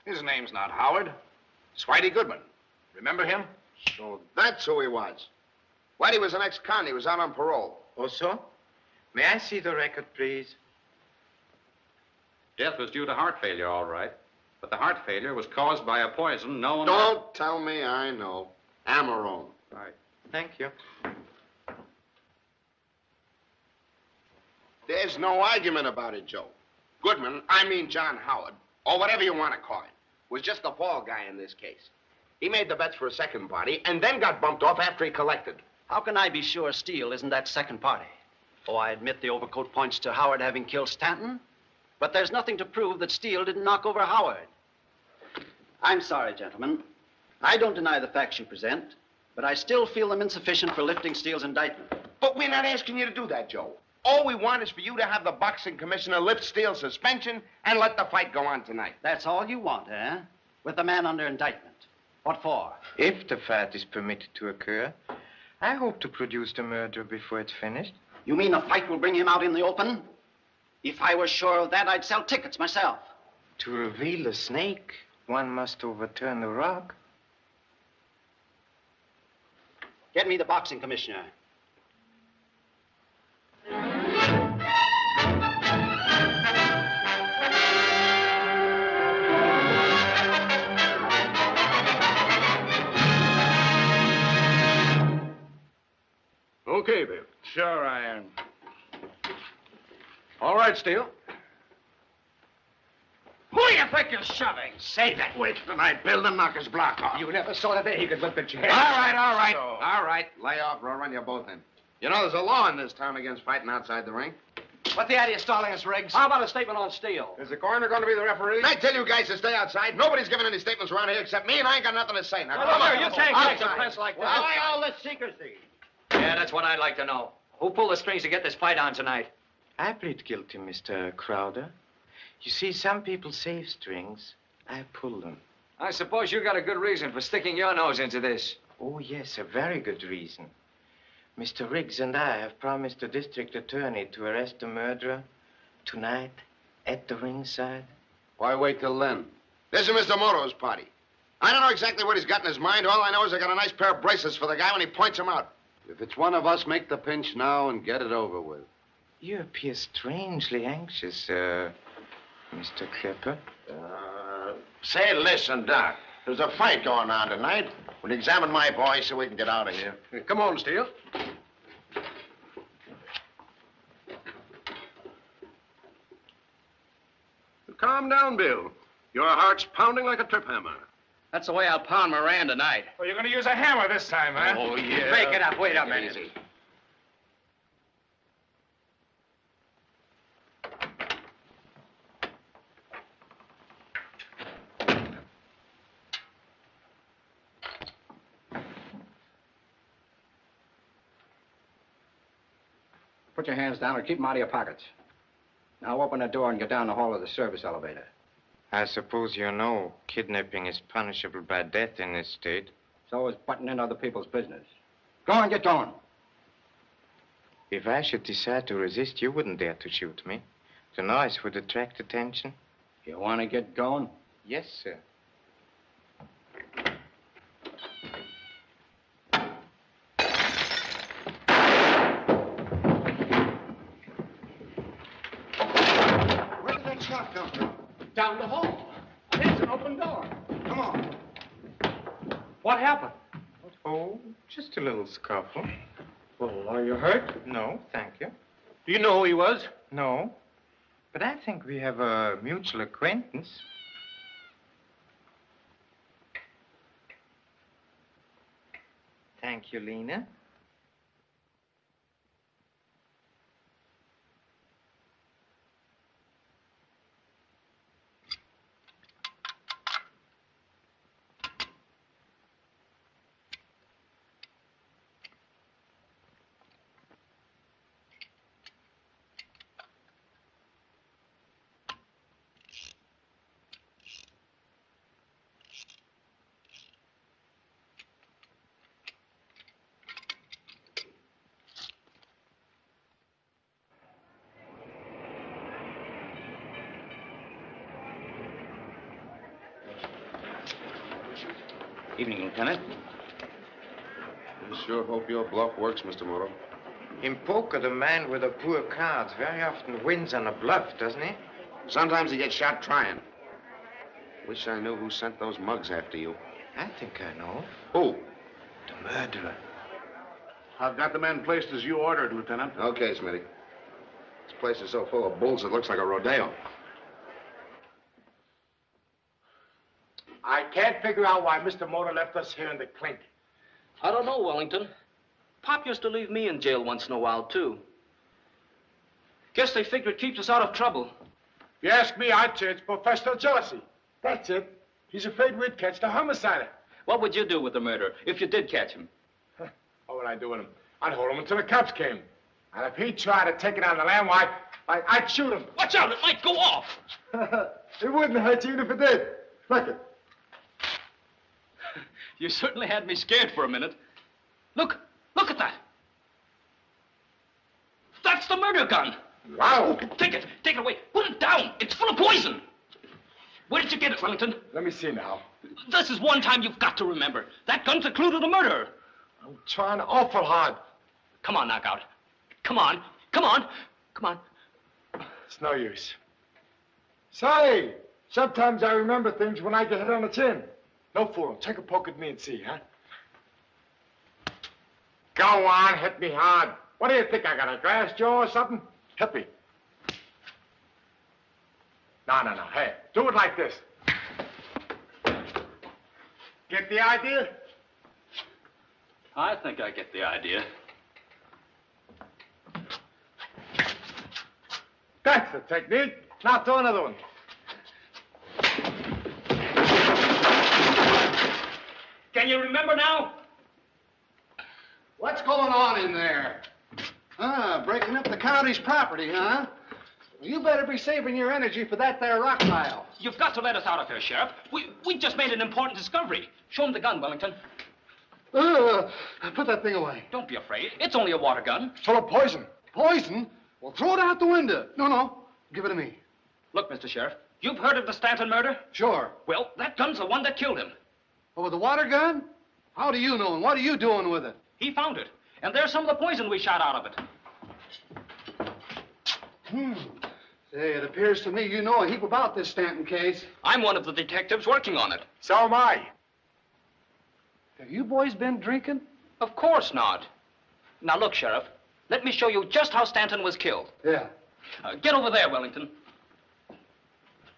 His name's not Howard. It's Whitey Goodman. Remember him? So that's who he was. Whitey was an ex-con. He was out on parole. Oh, so? May I see the record, please? Death was due to heart failure, all right. But the heart failure was caused by a poison known... Don't tell me I know. Amarone. Right. Thank you. There's no argument about it, Joe. Goodman, I mean John Howard, or whatever you want to call him, was just the fall guy in this case. He made the bets for a second party and then got bumped off after he collected. How can I be sure Steele isn't that second party? Oh, I admit the overcoat points to Howard having killed Stanton, but there's nothing to prove that Steele didn't knock over Howard. I'm sorry, gentlemen. I don't deny the facts you present, but I still feel them insufficient for lifting Steele's indictment. But we're not asking you to do that, Joe. All we want is for you to have the boxing commissioner lift Steele's suspension and let the fight go on tonight. That's all you want, eh? With the man under indictment. What for? If the fight is permitted to occur, I hope to produce the murder before it's finished. You mean the fight will bring him out in the open? If I were sure of that, I'd sell tickets myself. To reveal the snake, one must overturn the rock. Get me the boxing commissioner. Okay, Bill. Sure I am. All right, Steele. Who do you think you're shoving? Say that. Wait tonight, Bill, to knock his block off. You never saw the day he could lift a chair. All right. Lay off, or I'll run you both in. You know, there's a law in this town against fighting outside the ring. What's the idea of stalling us, Riggs? How about a statement on Steele? Is the coroner going to be the referee? I tell you guys to stay outside. Nobody's giving any statements around here except me, and I ain't got nothing to say. Now, come on. You can't take the press like that. Why all this secrecy? Yeah, that's what I'd like to know. Who pulled the strings to get this fight on tonight? I plead guilty, Mr. Crowder. You see, some people save strings. I pull them. I suppose you got a good reason for sticking your nose into this. Oh, yes, a very good reason. Mr. Riggs and I have promised the district attorney to arrest the murderer tonight at the ringside. Why wait till then? This is Mr. Moto's party. I don't know exactly what he's got in his mind. All I know is I got a nice pair of bracelets for the guy when he points them out. If it's one of us, make the pinch now and get it over with. You appear strangely anxious, Mr. Clipper. Say, listen, Doc. There's a fight going on tonight. We'll examine my boy so we can get out of here. Come on, Steele. Calm down, Bill. Your heart's pounding like a trip hammer. That's the way I'll pound Moran tonight. Oh, you're going to use a hammer this time, huh? Oh, yeah. Break it up. Wait a minute. Easy. Put your hands down and keep them out of your pockets. Now open the door and get down the hall of the service elevator. I suppose you know kidnapping is punishable by death in this state. So is butting in other people's business. Go on, get going. If I should decide to resist, you wouldn't dare to shoot me. The noise would attract attention. You want to get going? Yes, sir. Where did that shot come from? Down the hall. There's an open door. Come on. What happened? Oh, just a little scuffle. Well, are you hurt? No, thank you. Do you know who he was? No. But I think we have a mutual acquaintance. Thank you, Lena. Evening, Lieutenant. I sure hope your bluff works, Mr. Moto. In poker, the man with the poor cards very often wins on a bluff, doesn't he? Sometimes he gets shot trying. Wish I knew who sent those mugs after you. I think I know. Who? The murderer. I've got the men placed as you ordered, Lieutenant. Okay, Smitty. This place is so full of bulls it looks like a rodeo. I can't figure out why Mr. Moto left us here in the clink. I don't know, Wellington. Pop used to leave me in jail once in a while, too. Guess they figure it keeps us out of trouble. If you ask me, I'd say it's professional jealousy. That's it. He's afraid we'd catch the homicider. What would you do with the murderer if you did catch him? What would I do with him? I'd hold him until the cops came. And if he tried to take it on the land, why, I'd shoot him. Watch out, it might go off. It wouldn't hurt you even if it did. Look it. You certainly had me scared for a minute. Look at that. That's the murder gun. Wow. Take it away. Put it down. It's full of poison. Where did you get it, Wellington? Let me see now. This is one time you've got to remember. That gun's a clue to the murderer. I'm trying awful hard. Come on, Knockout. Come on. It's no use. Say, sometimes I remember things when I get hit on the chin. No fool. Take a poke at me and see, huh? Go on, hit me hard. What do you think? I got a glass jaw or something? Hit me. No. Hey, do it like this. Get the idea? I think I get the idea. That's the technique. Now throw another one. Can you remember now? What's going on in there? Breaking up the county's property, huh? Well, you better be saving your energy for that there rock pile. You've got to let us out of here, Sheriff. We just made an important discovery. Show him the gun, Wellington. Put that thing away. Don't be afraid. It's only a water gun. Full of poison. Poison? Well, throw it out the window. No. Give it to me. Look, Mr. Sheriff, you've heard of the Stanton murder? Sure. Well, that gun's the one that killed him. Oh, with the water gun? How do you know, and what are you doing with it? He found it, and there's some of the poison we shot out of it. Say, it appears to me you know a heap about this Stanton case. I'm one of the detectives working on it. So am I. Have you boys been drinking? Of course not. Now, look, Sheriff, let me show you just how Stanton was killed. Yeah. Get over there, Wellington.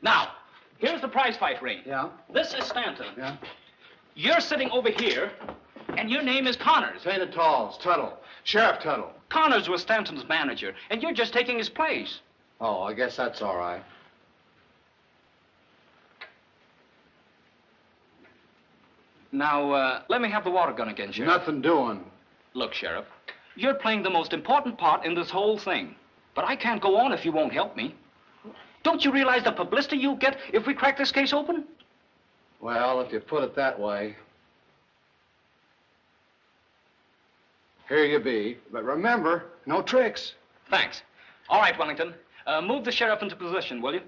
Now, here's the prize fight ring. Yeah. This is Stanton. Yeah. You're sitting over here, and your name is Connors. St. Talls, Tuttle. Sheriff Tuttle. Connors was Stanton's manager, and you're just taking his place. Oh, I guess that's all right. Now, let me have the water gun again, Sheriff. Nothing doing. Look, Sheriff, you're playing the most important part in this whole thing. But I can't go on if you won't help me. Don't you realize the publicity you'll get if we crack this case open? Well, if you put it that way. Here you be. But remember, no tricks. Thanks. All right, Wellington. Move the sheriff into position, will you?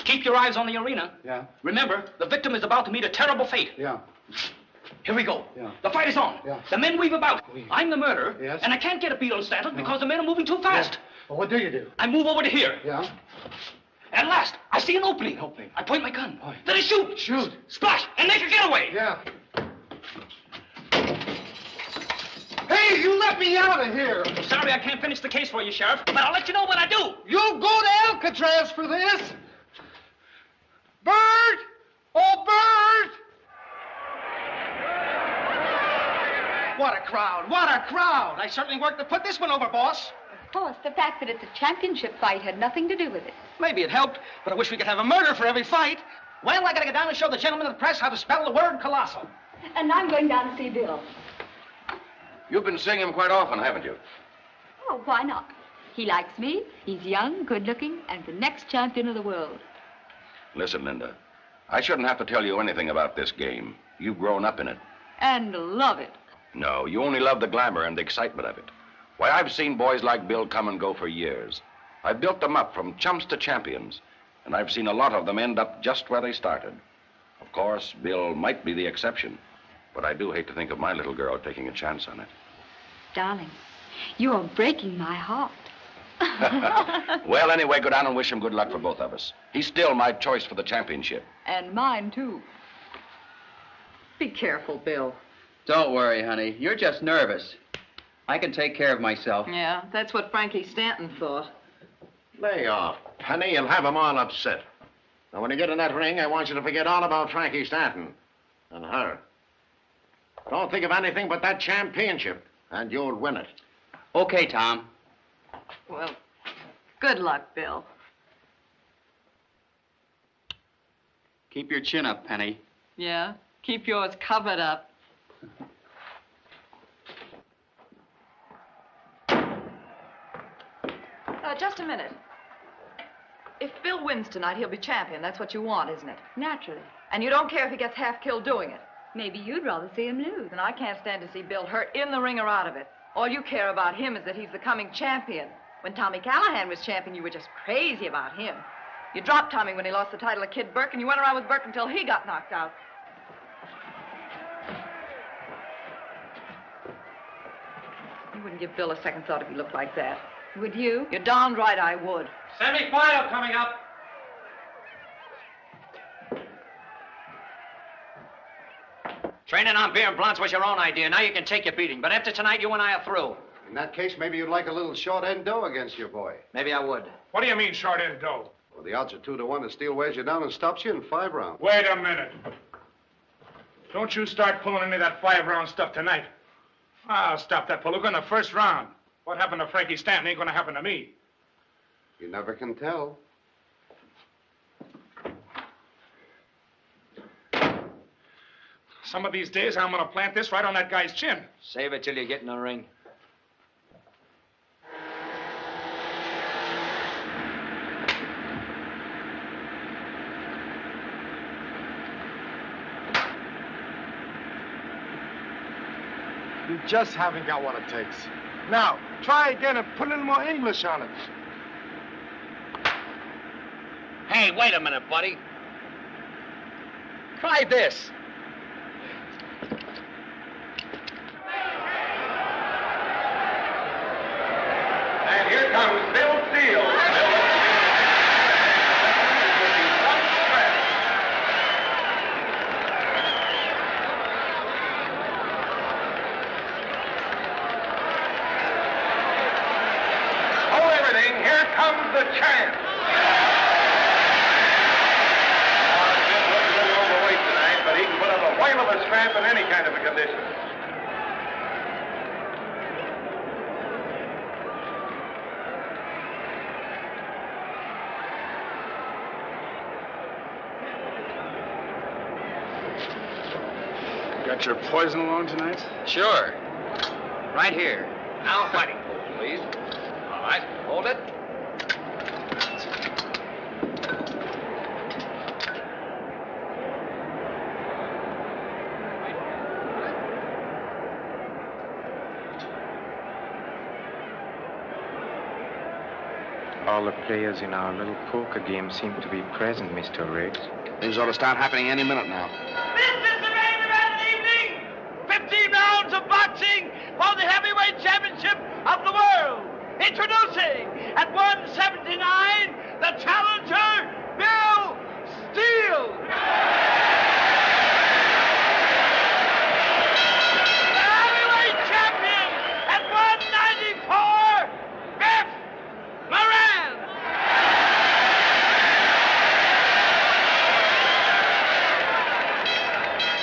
Keep your eyes on the arena. Yeah. Remember, the victim is about to meet a terrible fate. Yeah. Here we go. Yeah. The fight is on. Yeah. The men weave about. I'm the murderer. Yes. And I can't get a beat on Stanton because the men are moving too fast. Yeah. Well, what do you do? I move over to here. Yeah. At last, I see an opening. I point my gun. Then I shoot. Shoot. Splash, and make a getaway. Yeah. Hey, you let me out of here. Sorry I can't finish the case for you, Sheriff, but I'll let you know when I do. You'll go to Alcatraz for this. Bert! Oh, Bert! What a crowd! What a crowd! I certainly worked to put this one over, boss. Of course, the fact that it's a championship fight had nothing to do with it. Maybe it helped, but I wish we could have a murder for every fight. Well, I gotta get down and show the gentlemen of the press how to spell the word colossal. And I'm going down to see Bill. You've been seeing him quite often, haven't you? Oh, why not? He likes me, he's young, good-looking, and the next champion of the world. Listen, Linda, I shouldn't have to tell you anything about this game. You've grown up in it. And love it. No, you only love the glamour and the excitement of it. Why, I've seen boys like Bill come and go for years. I've built them up from chumps to champions, and I've seen a lot of them end up just where they started. Of course, Bill might be the exception, but I do hate to think of my little girl taking a chance on it. Darling, you are breaking my heart. Well, anyway, go down and wish him good luck for both of us. He's still my choice for the championship. And mine, too. Be careful, Bill. Don't worry, honey. You're just nervous. I can take care of myself. Yeah, that's what Frankie Stanton thought. Lay off, Penny. You'll have them all upset. Now, when you get in that ring, I want you to forget all about Frankie Stanton and her. Don't think of anything but that championship, and you'll win it. Okay, Tom. Well, good luck, Bill. Keep your chin up, Penny. Yeah, keep yours covered up. Just a minute. If Bill wins tonight, he'll be champion. That's what you want, isn't it? Naturally. And you don't care if he gets half killed doing it. Maybe you'd rather see him lose. And I can't stand to see Bill hurt in the ring or out of it. All you care about him is that he's the coming champion. When Tommy Callahan was champion, you were just crazy about him. You dropped Tommy when he lost the title to Kid Burke, and you went around with Burke until he got knocked out. You wouldn't give Bill a second thought if he looked like that. Would you? You're darn right I would. Semi-final coming up. Training on beer and blunts was your own idea. Now you can take your beating. But after tonight, you and I are through. In that case, maybe you'd like a little short end dough against your boy. Maybe I would. What do you mean, short end dough? Well, the odds are 2-1 that Steele wears you down and stops you in 5 rounds. Wait a minute. Don't you start pulling any of that 5-round stuff tonight. I'll stop that palooka in the first round. What happened to Frankie Stanton ain't gonna happen to me. You never can tell. Some of these days, I'm gonna plant this right on that guy's chin. Save it till you get in the ring. You just haven't got what it takes. Now, try again and put a little more English on it. Hey, wait a minute, buddy. Try this. And here comes Bill Steele. Here comes the champ. Bill looks a little overweight tonight, but he can put up a whale of a scrap in any kind of a condition. Got your poison along tonight? Sure. Right here. Now fighting pose, please. All right, hold it. All the players in our little poker game seem to be present, Mr. Riggs. Things ought to start happening any minute now. This is the main event of the evening. 15 rounds of boxing for the heavyweight championship of the world. Introducing at 179, the challenger, Bill Steele. The heavyweight champion at 194, Biff Moran.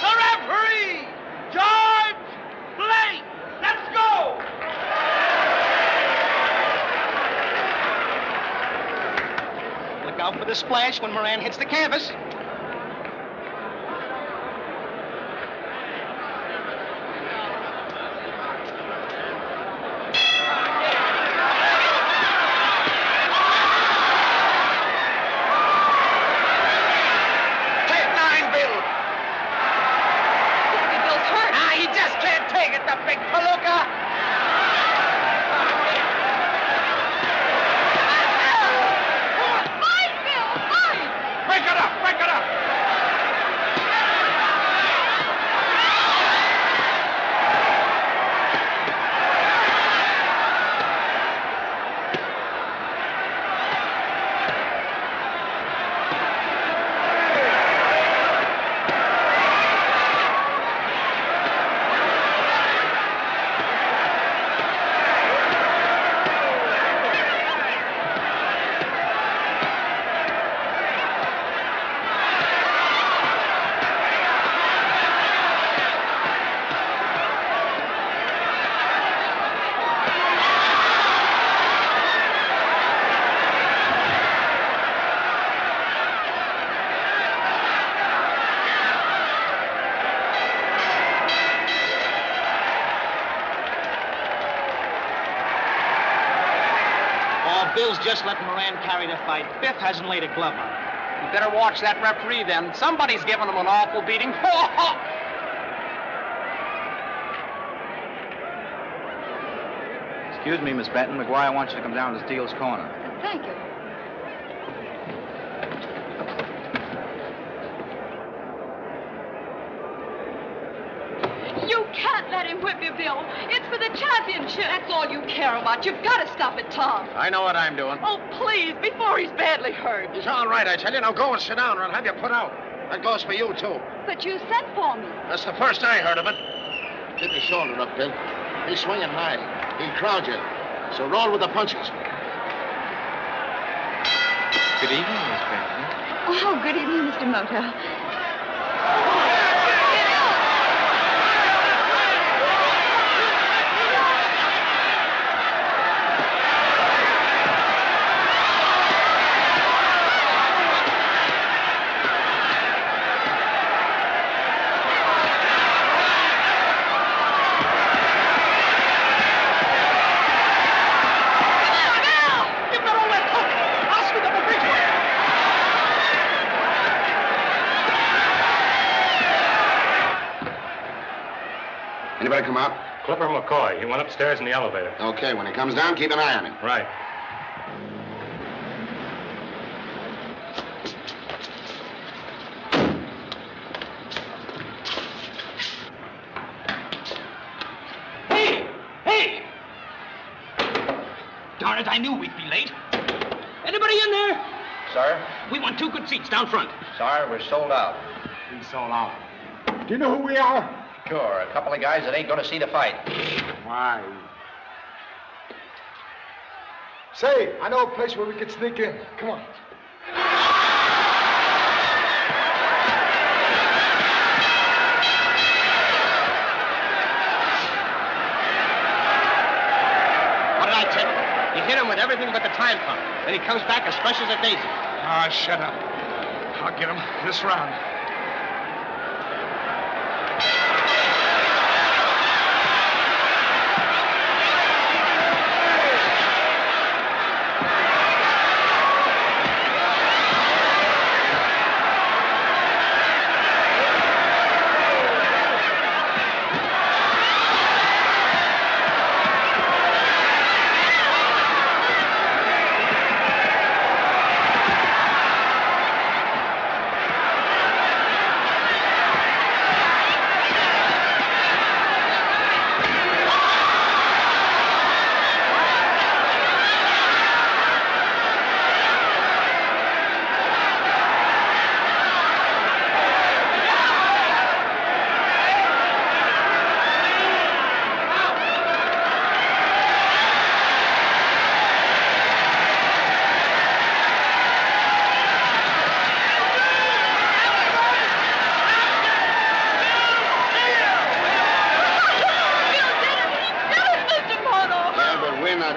The referee, George Blake. Let's go. Look out for the splash when Moran hits the canvas. Take 9, Bill. Bill's hurt. Ah, he just can't take it, the big palooka. Break it up, break it Bill's just letting Moran carry the fight. Biff hasn't laid a glove on him. You better watch that referee then. Somebody's giving him an awful beating. Excuse me, Miss Benton. McGuire wants you to come down to Steele's corner. Thank you. You can't let him whip you, Bill. It's for the championship. That's all you care about. You've got to stop it, Tom. I know what I'm doing. Oh, please, before he's badly hurt. He's all right, I tell you. Now go and sit down or I'll have you put out. That goes for you, too. But you sent for me. That's the first I heard of it. Keep your shoulder up, Bill. He's swinging high. He'll crowd you. So roll with the punches. Good evening, Miss Benton. Oh, good evening, Mr. Moto. Anybody come out? Clipper McCoy. He went upstairs in the elevator. Okay, when he comes down, keep an eye on him. Right. Hey! Darn it, I knew we'd be late. Anybody in there? Sir? We want 2 good seats down front. Sorry, we're sold out. He's sold out. Do you know who we are? Sure, a couple of guys that ain't gonna see the fight. Why? Say, I know a place where we could sneak in. Come on. What did I tell you? You hit him with everything but the time pump. Then he comes back as fresh as a daisy. Ah, shut up. I'll get him this round.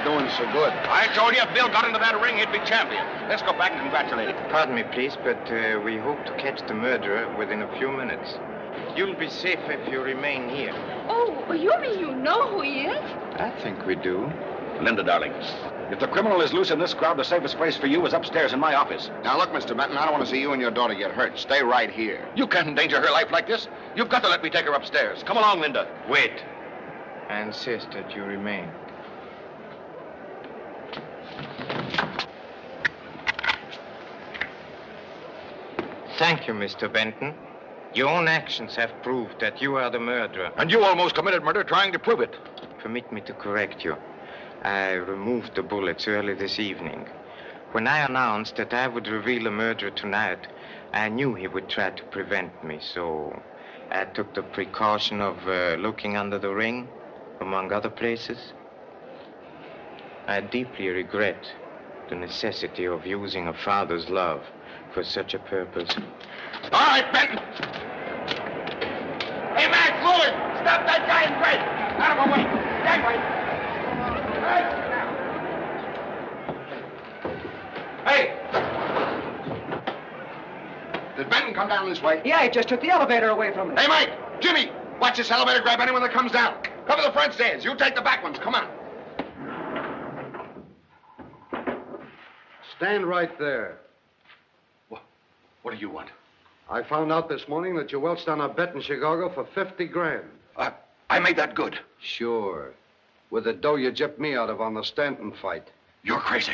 Doing so good. I told you if Bill got into that ring, he'd be champion. Let's go back and congratulate him. Pardon me, please, but we hope to catch the murderer within a few minutes. You'll be safe if you remain here. Oh, you mean you know who he is? I think we do. Linda, darling, if the criminal is loose in this crowd, the safest place for you is upstairs in my office. Now, look, Mr. Benton, I don't want to see you and your daughter get hurt. Stay right here. You can't endanger her life like this. You've got to let me take her upstairs. Come along, Linda. Wait. I insist that you remain. Thank you, Mr. Benton. Your own actions have proved that you are the murderer. And you almost committed murder trying to prove it. Permit me to correct you. I removed the bullets early this evening. When I announced that I would reveal the murderer tonight, I knew he would try to prevent me, so I took the precaution of looking under the ring, among other places. I deeply regret the necessity of using a father's love for such a purpose. All right, Benton. Hey, Max, Lord, stop that guy in red. Out of my way. That way. Hey! Did Benton come down this way? Yeah, he just took the elevator away from me. Hey, Mike! Jimmy! Watch this elevator grab anyone that comes down. Cover the front stairs. You take the back ones. Come on. Stand right there. What do you want? I found out this morning that you welched on a bet in Chicago for 50 grand. I made that good. Sure. With the dough you gypped me out of on the Stanton fight. You're crazy.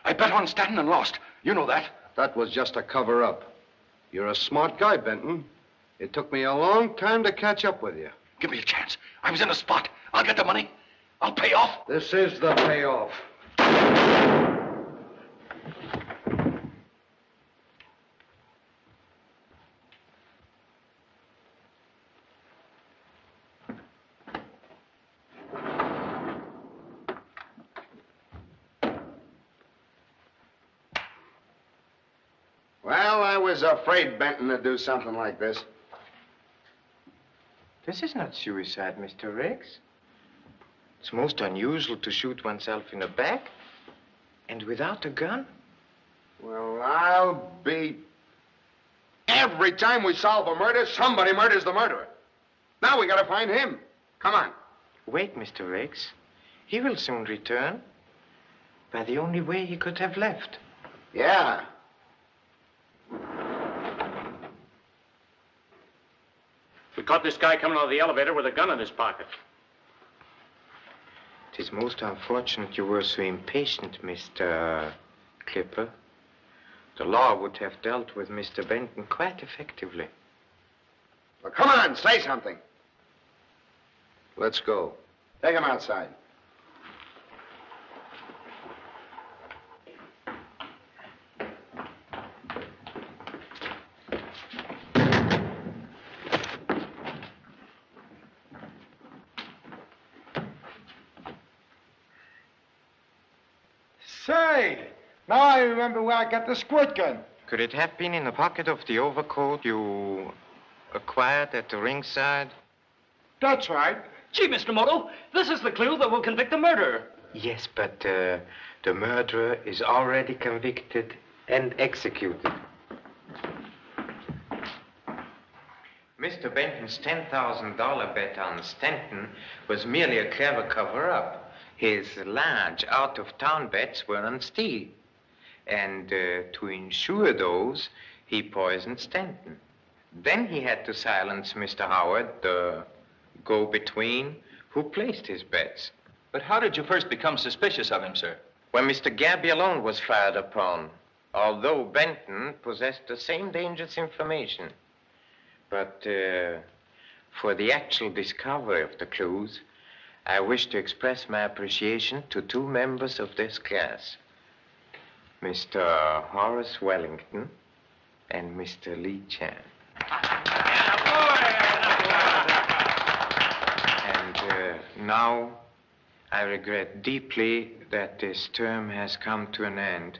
I bet on Stanton and lost. You know that. That was just a cover-up. You're a smart guy, Benton. It took me a long time to catch up with you. Give me a chance. I was in a spot. I'll get the money. I'll pay off. This is the payoff. Well, I was afraid Benton would do something like this. This is not suicide, Mr. Riggs. It's most unusual to shoot oneself in the back and without a gun. Well, I'll be... Every time we solve a murder, somebody murders the murderer. Now we gotta find him. Come on. Wait, Mr. Riggs. He will soon return by the only way he could have left. Yeah. We caught this guy coming out of the elevator with a gun in his pocket. It is most unfortunate you were so impatient, Mr. Clipper. The law would have dealt with Mr. Benton quite effectively. Well, come on, say something. Let's go. Take him outside. Say, now I remember where I got the squirt gun. Could it have been in the pocket of the overcoat you acquired at the ringside? That's right. Gee, Mr. Moto, this is the clue that will convict the murderer. Yes, but the murderer is already convicted and executed. Mr. Benton's $10,000 bet on Stanton was merely a clever cover-up. His large out-of-town bets were on steel. And to insure those, he poisoned Stanton. Then he had to silence Mr. Howard, the go-between, who placed his bets. But how did you first become suspicious of him, sir? When Mr. Gabby alone was fired upon, although Benton possessed the same dangerous information. But for the actual discovery of the clues, I wish to express my appreciation to two members of this class, Mr. Horace Wellington and Mr. Lee Chan. And now I regret deeply that this term has come to an end.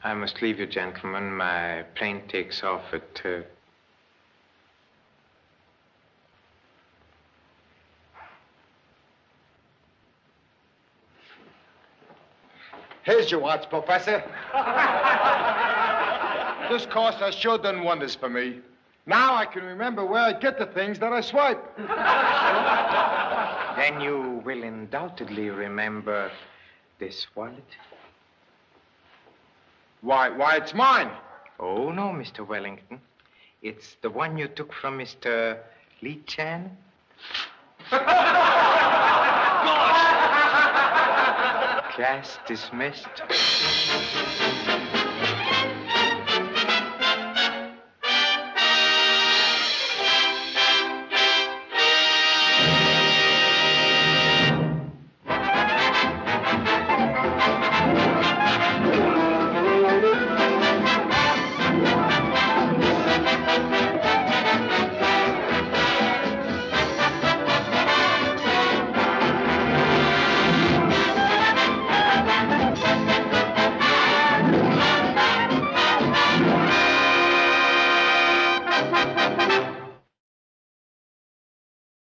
I must leave you, gentlemen. My plane takes off at... Here's your watch, Professor. This course has sure done wonders for me. Now I can remember where I get the things that I swipe. Then you will undoubtedly remember this wallet. Why, it's mine. Oh, no, Mr. Wellington. It's the one you took from Mr. Lee Chan. Class dismissed.